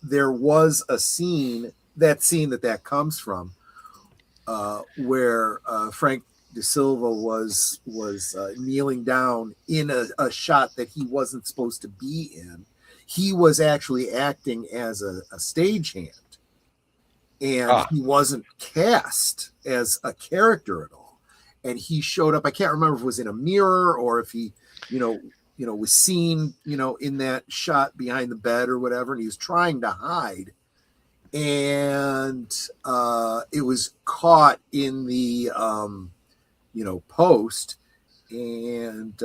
There was a scene that comes from where Frank De Silva was kneeling down in a shot that he wasn't supposed to be in. He was actually acting as a stagehand, and he wasn't cast as a character at all. And he showed up. I can't remember if it was in a mirror or if he, was seen, in that shot behind the bed or whatever. And he was trying to hide, and it was caught in the, post. And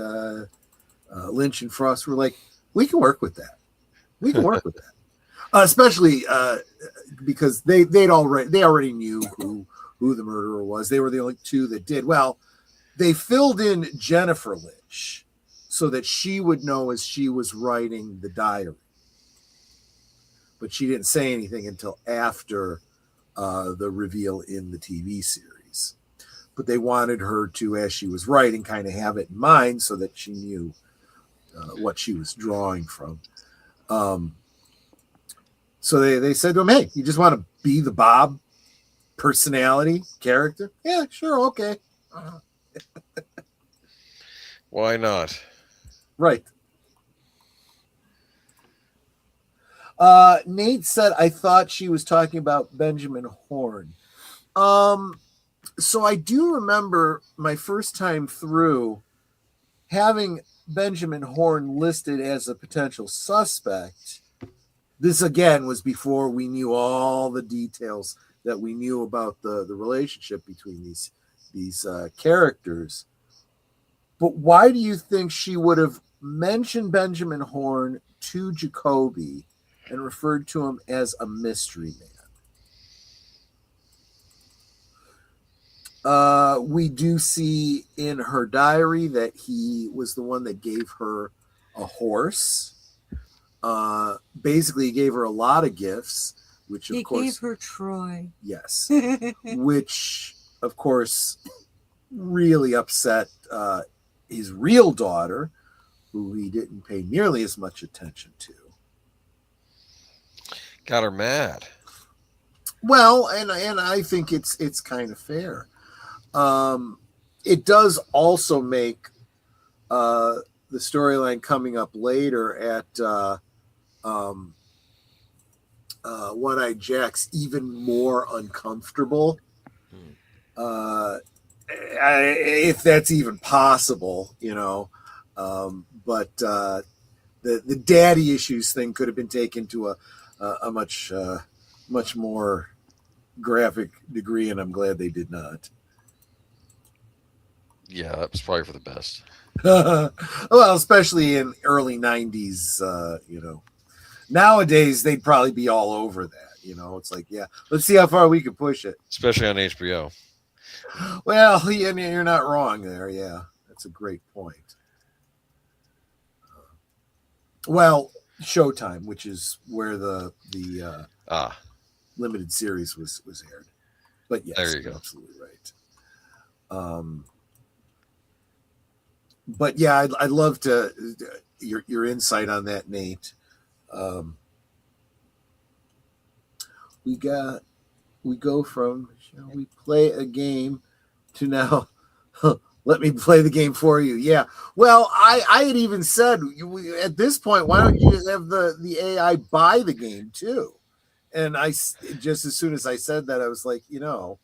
Lynch and Frost were like, "We can work with that. We can work with that." Especially because they already knew who the murderer was. They were the only two that did. Well, they filled in Jennifer Lynch so that she would know as she was writing the diary. But she didn't say anything until after the reveal in the TV series. But they wanted her to, as she was writing, kind of have it in mind so that she knew what she was drawing from. So they said to him, hey, you just want to be the Bob personality character? Yeah, sure, okay. Why not? Right. Nate said, I thought she was talking about Benjamin Horne. So I do remember my first time through having Benjamin Horne listed as a potential suspect. This, again, was before we knew all the details that we knew about the relationship between these characters. But why do you think she would have mentioned Benjamin Horne to Jacoby and referred to him as a mystery man? We do see in her diary that he was the one that gave her a horse. Basically, he gave her a lot of gifts, which of course... He gave her Troy. Yes. Which, of course, really upset his real daughter, who he didn't pay nearly as much attention to. Got her mad. Well, and I think it's kind of fair. It does also make the storyline coming up later at One-Eyed Jack's even more uncomfortable. If that's even possible, you know. But the daddy issues thing could have been taken to a much more graphic degree, and I'm glad they did not. Yeah, that was probably for the best. Well, especially in early 90s, you know. Nowadays, they'd probably be all over that, you know. It's like, yeah, let's see how far we can push it. Especially on HBO. Well, you're not wrong there, yeah. That's a great point. Well, Showtime, which is where the limited series was aired. But yes, there you go. Absolutely right. But yeah, I'd love to your insight on that, Nate. We go from shall we play a game to now let me play the game for you. Yeah. Well, I had even said at this point, why don't you just have the AI buy the game too? And I just as soon as I said that, I was like, you know,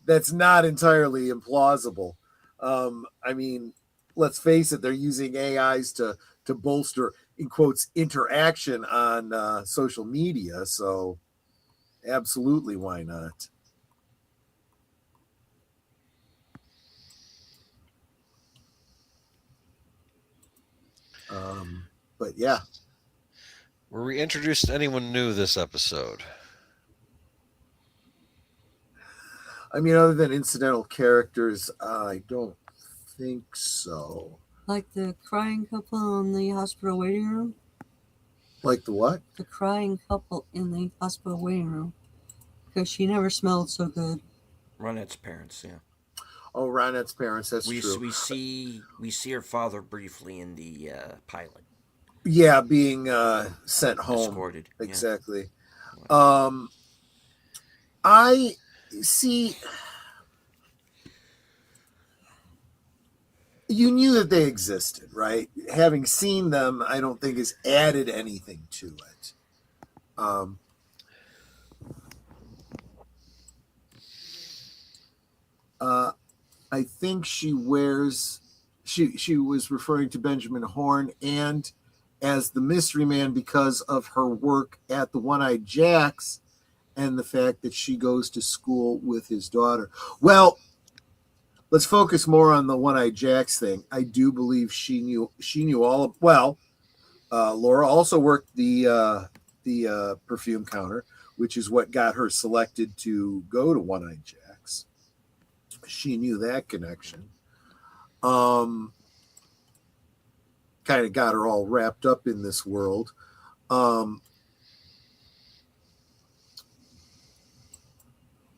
that's not entirely implausible. I mean, let's face it, they're using AIs to bolster, in quotes, interaction on social media. So absolutely, why not? But yeah. Were we introduced to anyone new this episode? I mean, other than incidental characters, I don't think so. Like the crying couple in the hospital waiting room? Like the what? The crying couple in the hospital waiting room. Because she never smelled so good. Ronette's parents, yeah. Oh, Ronette's parents, that's true. We see her father briefly in the pilot. Yeah, being sent home. Escorted. Exactly. Yeah. I see. You knew that they existed, right? Having seen them, I don't think has added anything to it. I think she wears. She was referring to Benjamin Horne and as the mystery man because of her work at the One-Eyed Jack's and the fact that she goes to school with his daughter. Well, let's focus more on the One-Eyed Jack's thing. I do believe she knew all of, well, Laura also worked the perfume counter. which is what got her selected to go to One-Eyed Jack's. She knew that connection. Kind of got her all wrapped up in this world.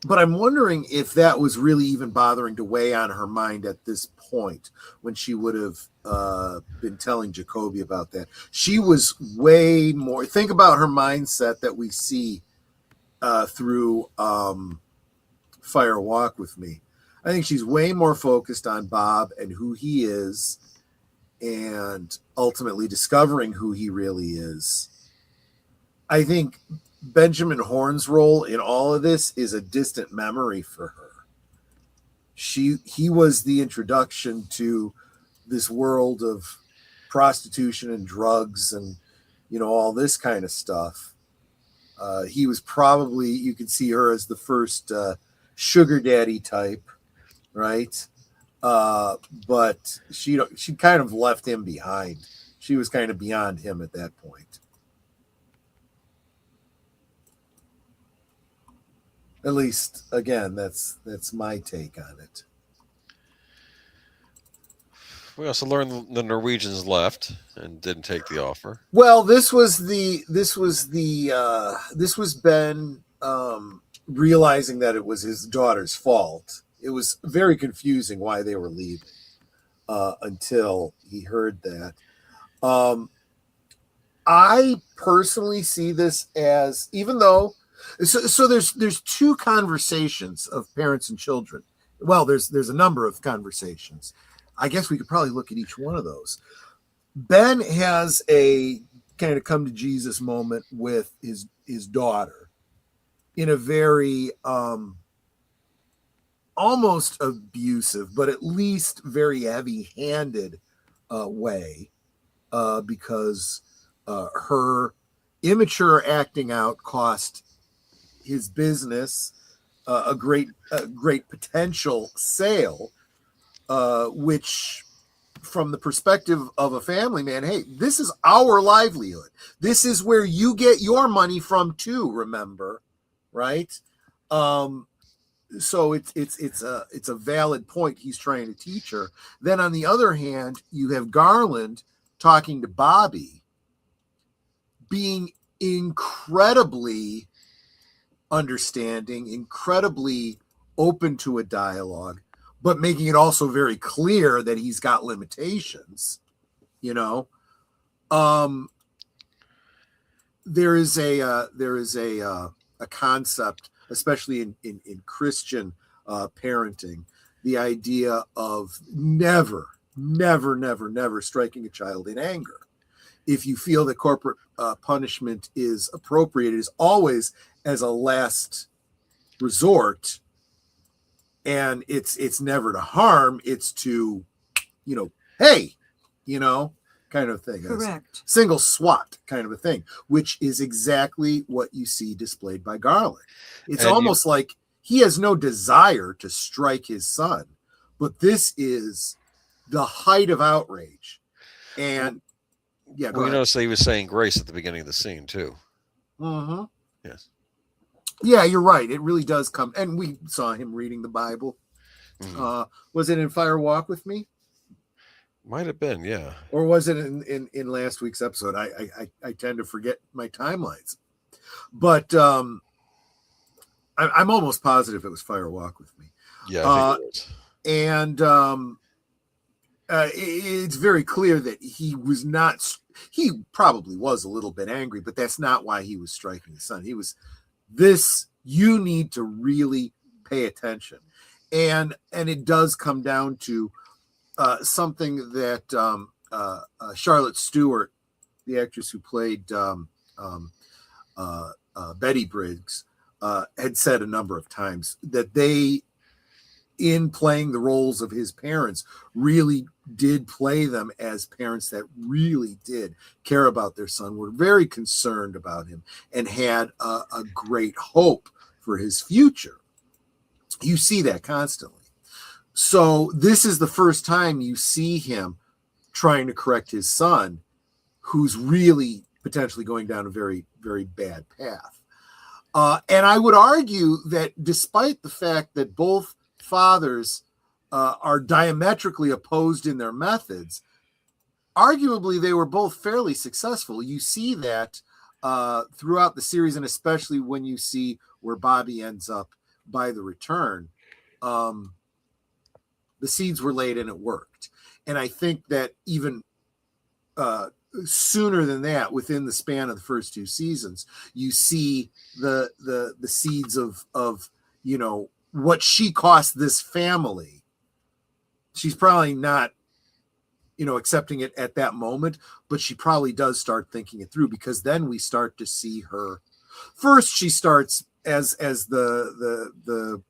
But I'm wondering if that was really even bothering to weigh on her mind at this point when she would have been telling Jacoby about that. She was way more. Think about her mindset that we see through Fire Walk with Me. I think she's way more focused on Bob and who he is and ultimately discovering who he really is. I think Benjamin Horne's role in all of this is a distant memory for her. He was the introduction to this world of prostitution and drugs and, you know, all this kind of stuff. He was probably, you could see her as the first sugar daddy type, right? But she kind of left him behind. She was kind of beyond him at that point. At least, again, that's my take on it. We also learned the Norwegians left and didn't take the offer. Well, this was Ben realizing that it was his daughter's fault. It was very confusing why they were leaving until he heard that. I personally see this as, even though, so there's two conversations of parents and children. Well, there's a number of conversations. I guess we could probably look at each one of those. Ben has a kind of come to Jesus moment with his daughter in a very almost abusive, but at least very heavy-handed way, because her immature acting out cost his business a great potential sale, which, from the perspective of a family man, hey, this is our livelihood. This is where you get your money from too. Remember, right? So it's a valid point he's trying to teach her. Then on the other hand, you have Garland talking to Bobby, being incredibly understanding, incredibly open to a dialogue, but making it also very clear that he's got limitations. You know, there is a concept, especially in Christian parenting, the idea of never striking a child in anger. If you feel that corporate punishment is appropriate, it is always as a last resort, and it's never to harm. It's to, you know, hey, you know, kind of thing. Correct. Single swat kind of a thing, which is exactly what you see displayed by Garland. It's almost like he has no desire to strike his son, but this is the height of outrage. And yeah, well, you notice that he was saying grace at the beginning of the scene too. Mm-hmm. Yes. Yeah, you're right. It really does come. And we saw him reading the Bible. Mm-hmm. Was it in Fire Walk with Me? Might have been, yeah. Or was it in last week's episode? I tend to forget my timelines. But I'm almost positive it was Fire Walk with Me. Yeah, I think it was. And it's very clear that he was not. He probably was a little bit angry, but that's not why he was striking his son. He was, this, you need to really pay attention. And it does come down to something that Charlotte Stewart, the actress who played Betty Briggs, had said a number of times, that they, in playing the roles of his parents, really did play them as parents that really did care about their son, were very concerned about him, and had a great hope for his future. You see that constantly. So this is the first time you see him trying to correct his son, who's really potentially going down a very, very bad path. And I would argue that despite the fact that both fathers are diametrically opposed in their methods, arguably they were both fairly successful. You see that throughout the series, and especially when you see where Bobby ends up by the return. The seeds were laid and it worked. And I think that even sooner than that, within the span of the first two seasons, you see the seeds of you know what she cost this family. She's probably not, you know, accepting it at that moment, but she probably does start thinking it through, because then we start to see her. First, she starts as the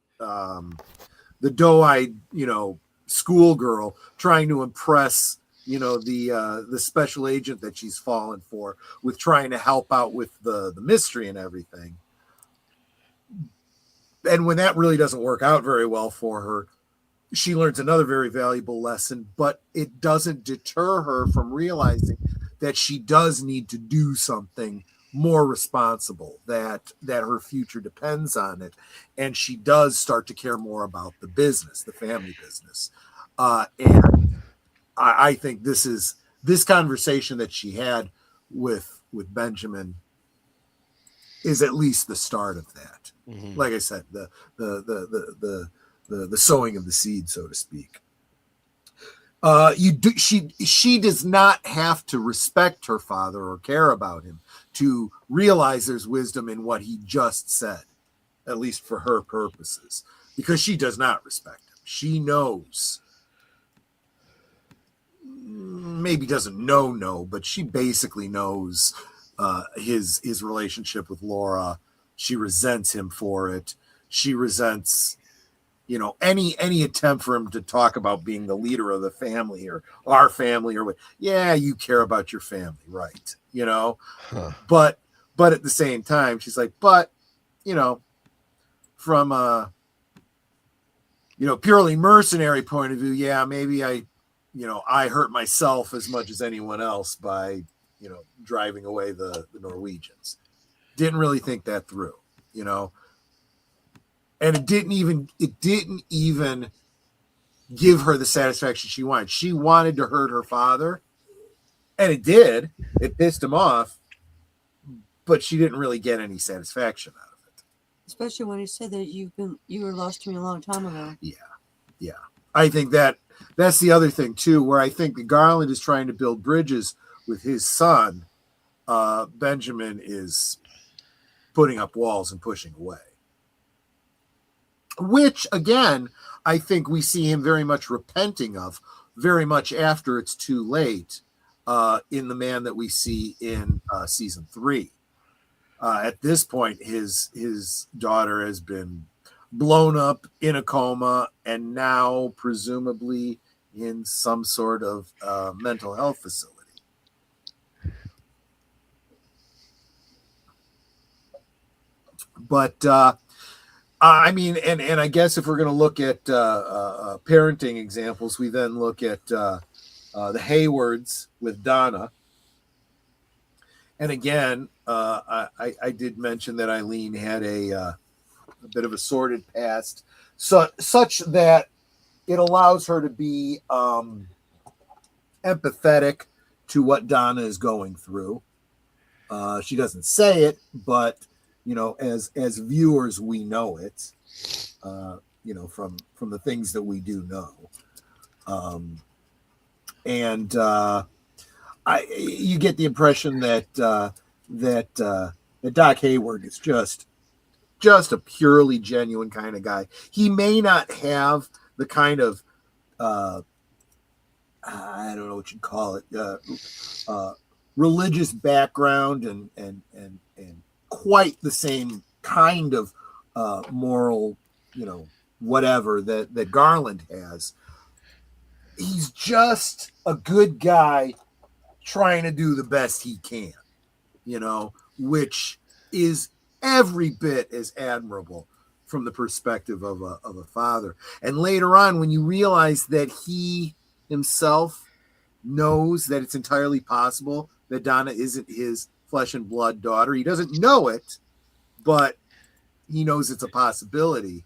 doe-eyed, you know, schoolgirl trying to impress, you know, the special agent that she's fallen for, with trying to help out with the mystery and everything. And when that really doesn't work out very well for her, she learns another very valuable lesson, but it doesn't deter her from realizing that she does need to do something more responsible, that her future depends on it. And she does start to care more about the business, the family business. And I think this conversation that she had with Benjamin is at least the start of that. Mm-hmm. Like I said, the sowing of the seed, so to speak. She does not have to respect her father or care about him to realize there's wisdom in what he just said, at least for her purposes, because she does not respect him. She knows, maybe doesn't know, but she basically knows his relationship with Laura. She resents him for it. She resents, you know, any attempt for him to talk about being the leader of the family or our family or what. Yeah, you care about your family, right? You know, but at the same time, she's like, but, you know, from a, you know, purely mercenary point of view, yeah, maybe I hurt myself as much as anyone else by, you know, driving away the Norwegians. Didn't really think that through, you know. And it didn't even give her the satisfaction she wanted. She wanted to hurt her father, and it did. It pissed him off, but she didn't really get any satisfaction out of it. Especially when he said that you were lost to me a long time ago. Yeah. I think that's the other thing too, where I think that Garland is trying to build bridges with his son. Benjamin is putting up walls and pushing away. Which, again, I think we see him very much repenting of, very much after it's too late, in the man that we see in season 3. At this point, his daughter has been blown up in a coma and now presumably in some sort of mental health facility. But I mean, and I guess if we're going to look at parenting examples, we then look at the Haywards with Donna. And again, I did mention that Eileen had a bit of a sordid past, such that it allows her to be empathetic to what Donna is going through. She doesn't say it, but you know, as viewers, we know it, you know, from the things that we do know. And you get the impression that Doc Hayward is just a purely genuine kind of guy. He may not have the kind of, I don't know what you'd call it, religious background and quite the same kind of moral, you know, whatever that Garland has. He's just a good guy trying to do the best he can, you know, which is every bit as admirable from the perspective of a father. And later on, when you realize that he himself knows that it's entirely possible that Donna isn't his flesh and blood daughter, he doesn't know it, but He knows it's a possibility,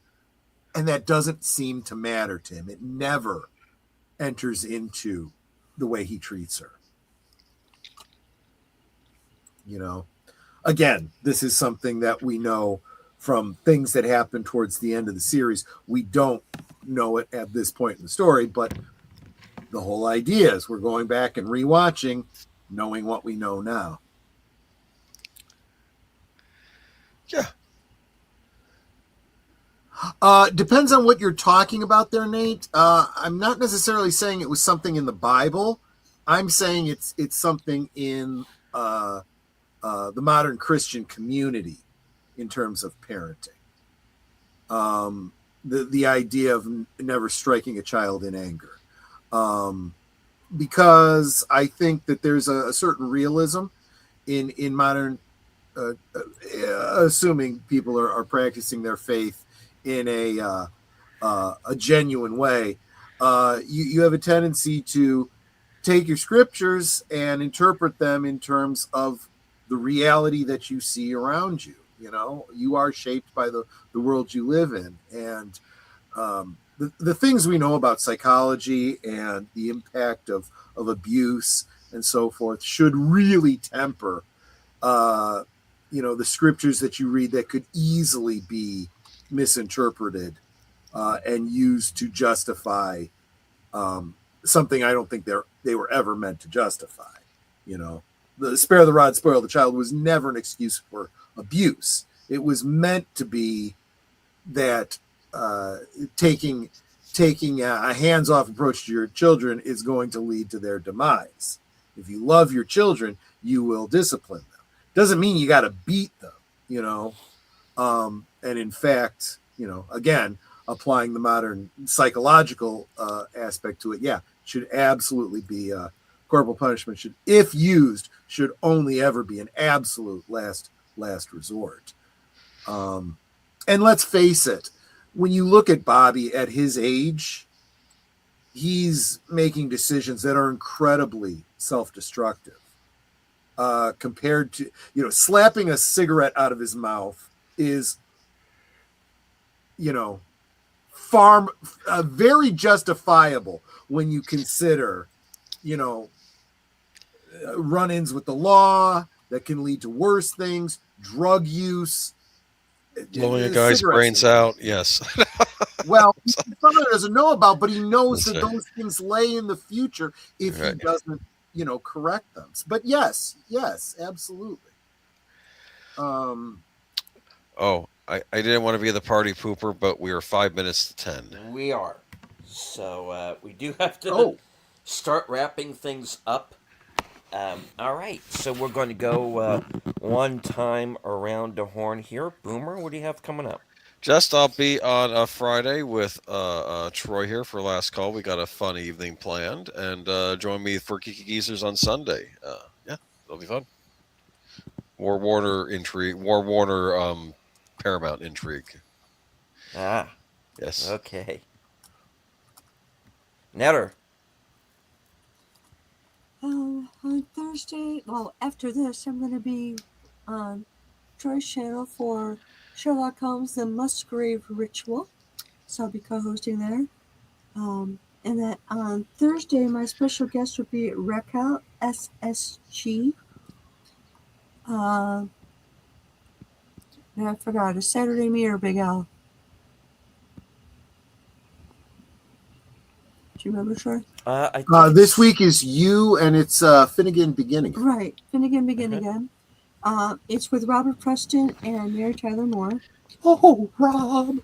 and that doesn't seem to matter to him. It never enters into the way he treats her. You know, again, this is something that we know from things that happen towards the end of the series. We don't know it at this point in the story, but the whole idea is we're going back and rewatching, knowing what we know now. Yeah. Depends on what you're talking about there, Nate. I'm not necessarily saying it was something in the Bible. I'm saying it's something in the modern Christian community in terms of parenting. The idea of never striking a child in anger. Because I think that there's a certain realism in modern, assuming people are practicing their faith in a genuine way. You have a tendency to take your scriptures and interpret them in terms of the reality that you see around you. You know, you are shaped by the world you live in, and the things we know about psychology and the impact of abuse and so forth should really temper, the scriptures that you read that could easily be misinterpreted and used to justify something I don't think they were ever meant to justify. You know, the spare the rod, spoil the child was never an excuse for abuse. It was meant to be that taking a hands-off approach to your children is going to lead to their demise. If you love your children, you will discipline them. Doesn't mean you got to beat them, you know. And in fact, you know, again, applying the modern psychological aspect to it, yeah, should absolutely be corporal punishment. Should, if used, should only ever be an absolute last resort. And let's face it, when you look at Bobby at his age, he's making decisions that are incredibly self-destructive. Compared to, you know, slapping a cigarette out of his mouth is, you know, very justifiable when you consider, you know, run-ins with the law that can lead to worse things, drug use, blowing a guy's brains out. Yes. Well, his father doesn't know about, but he knows That's that right. those things lay in the future if Right. he doesn't, you know, correct them. But yes, absolutely. Oh, I didn't want to be the party pooper, but we are 5 minutes to 10. We are. So we do have to Oh, start wrapping things up. All right. So we're going to go one time around the horn here. Boomer, what do you have coming up? Just I'll be on a Friday with Troy here for last call. We got a fun evening planned, and join me for Geeky Geezers on Sunday. Yeah, it'll be fun. War Warner Paramount intrigue. Ah, Yes. okay. Netter. On Thursday, well, after this, I'm going to be on Troy's channel for Sherlock Holmes: The Musgrave Ritual. So I'll be co-hosting there. And then on Thursday, my special guest will be Raquel SSG. And I forgot, a Saturday Me or Big Al? Do you remember, Troy? I think this week is you, and it's Finnegan Beginning. Right, Finnegan Begin Again. It's with Robert Preston and Mary Tyler Moore. Oh, Rob.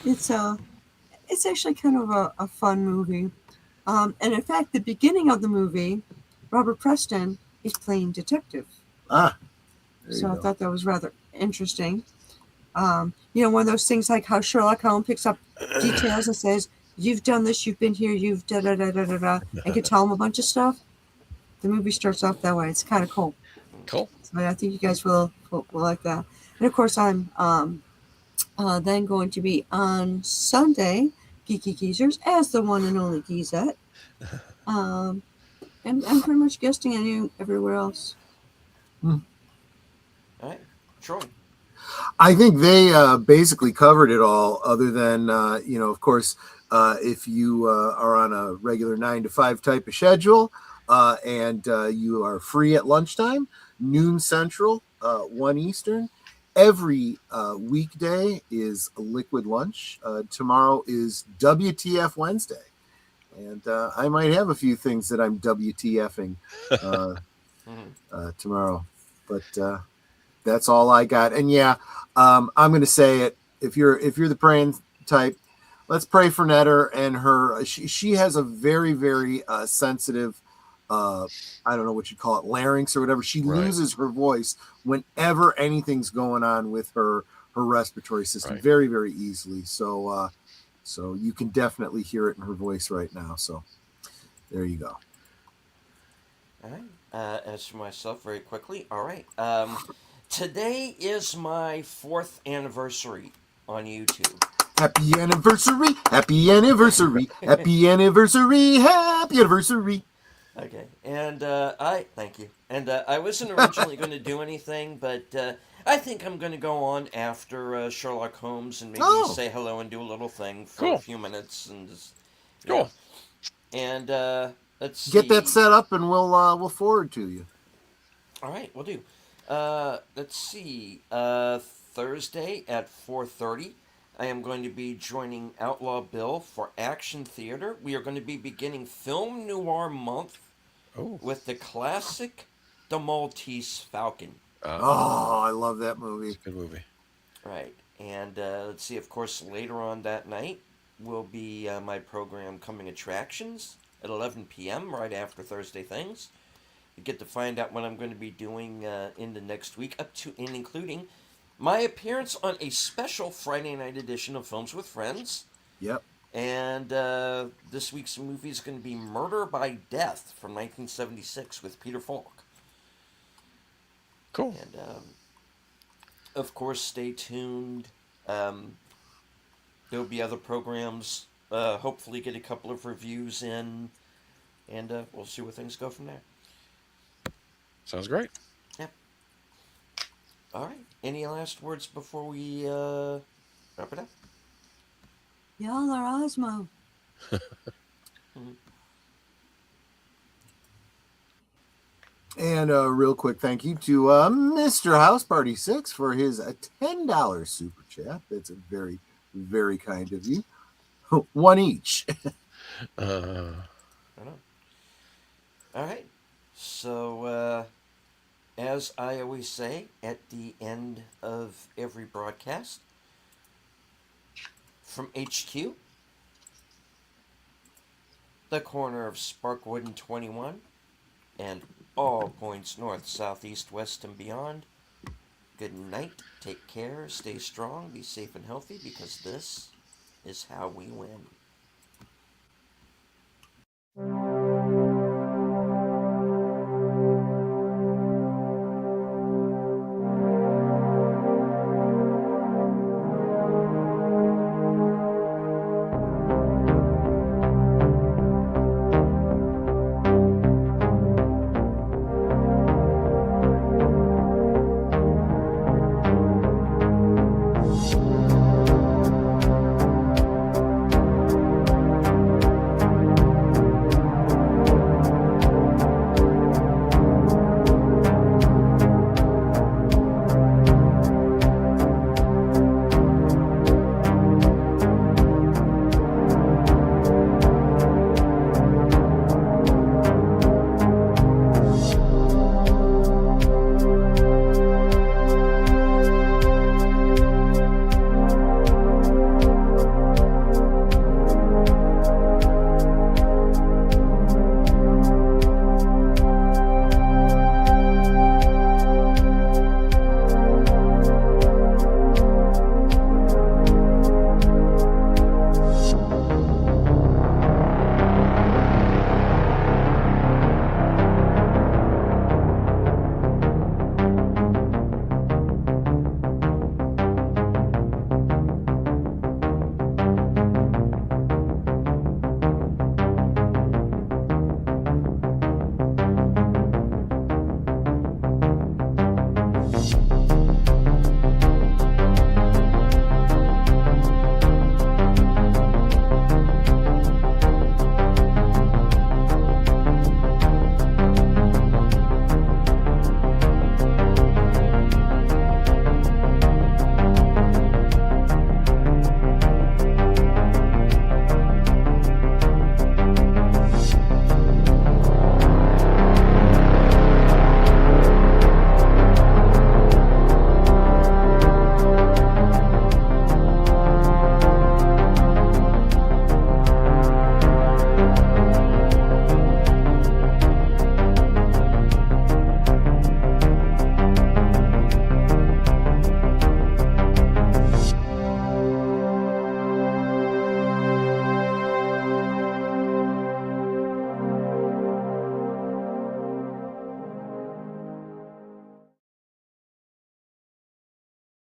It's actually kind of a fun movie. And in fact, the beginning of the movie, Robert Preston is playing detective. Ah, So I thought that was rather interesting. You know, one of those things like how Sherlock Holmes picks up details and says, "You've done this, you've been here, you've da da da da da da," and can tell him a bunch of stuff. The movie starts off that way. It's kind of cool. Cool. So I think you guys will like that. And of course, I'm then going to be on Sunday, Geeky Geezers, as the one and only Gazette. And I'm pretty much guesting everywhere else. All right. Troy. I think they basically covered it all, other than, of course, if you are on a regular 9 to 5 type of schedule and you are free at lunchtime, noon Central, 1 Eastern. Every weekday is a liquid lunch. Tomorrow is WTF Wednesday. And I might have a few things that I'm WTFing tomorrow. But that's all I got. And yeah, I'm going to say it. If you're the praying type, let's pray for Netter and her. She has a very, very sensitive, I don't know what you call it, larynx or whatever. She Right. loses her voice whenever anything's going on with her respiratory system, Right. very, very easily. So you can definitely hear it in her voice right now. So there you go. All right. As for myself, very quickly. All right. Today is my 4th anniversary on YouTube. Happy anniversary! Happy anniversary! Happy anniversary! Happy anniversary! Okay, and I thank you. And I wasn't originally going to do anything, but I think I'm going to go on after Sherlock Holmes and maybe Oh. say hello and do a little thing for Cool. a few minutes and just, Cool. And let's see. Get that set up, and we'll forward to you. All right, we'll do. Let's see. Thursday at 4:30, I am going to be joining Outlaw Bill for Action Theater. We are going to be beginning Film Noir Month Oh. with the classic The Maltese Falcon. Oh, I love that movie. It's a good movie. Right. And let's see, of course, later on that night will be my program Coming Attractions at 11 p.m., right after Thursday Things. You get to find out what I'm going to be doing in the next week, up to and including my appearance on a special Friday night edition of Films with Friends. Yep. And this week's movie is going to be Murder by Death from 1976 with Peter Falk. Cool. And, of course, stay tuned. There'll be other programs. Hopefully get a couple of reviews in. And we'll see where things go from there. Sounds great. Yep. All right. Any last words before we wrap it up? Y'all are Osmo. And a real quick thank you to Mr. House Party 6 for his $10 super chat. That's a very, very kind of you. One each. I know. All right. So, as I always say at the end of every broadcast, from HQ, the corner of Sparkwood and 21, and all points north, south, east, west, and beyond, good night, take care, stay strong, be safe and healthy, because this is how we win.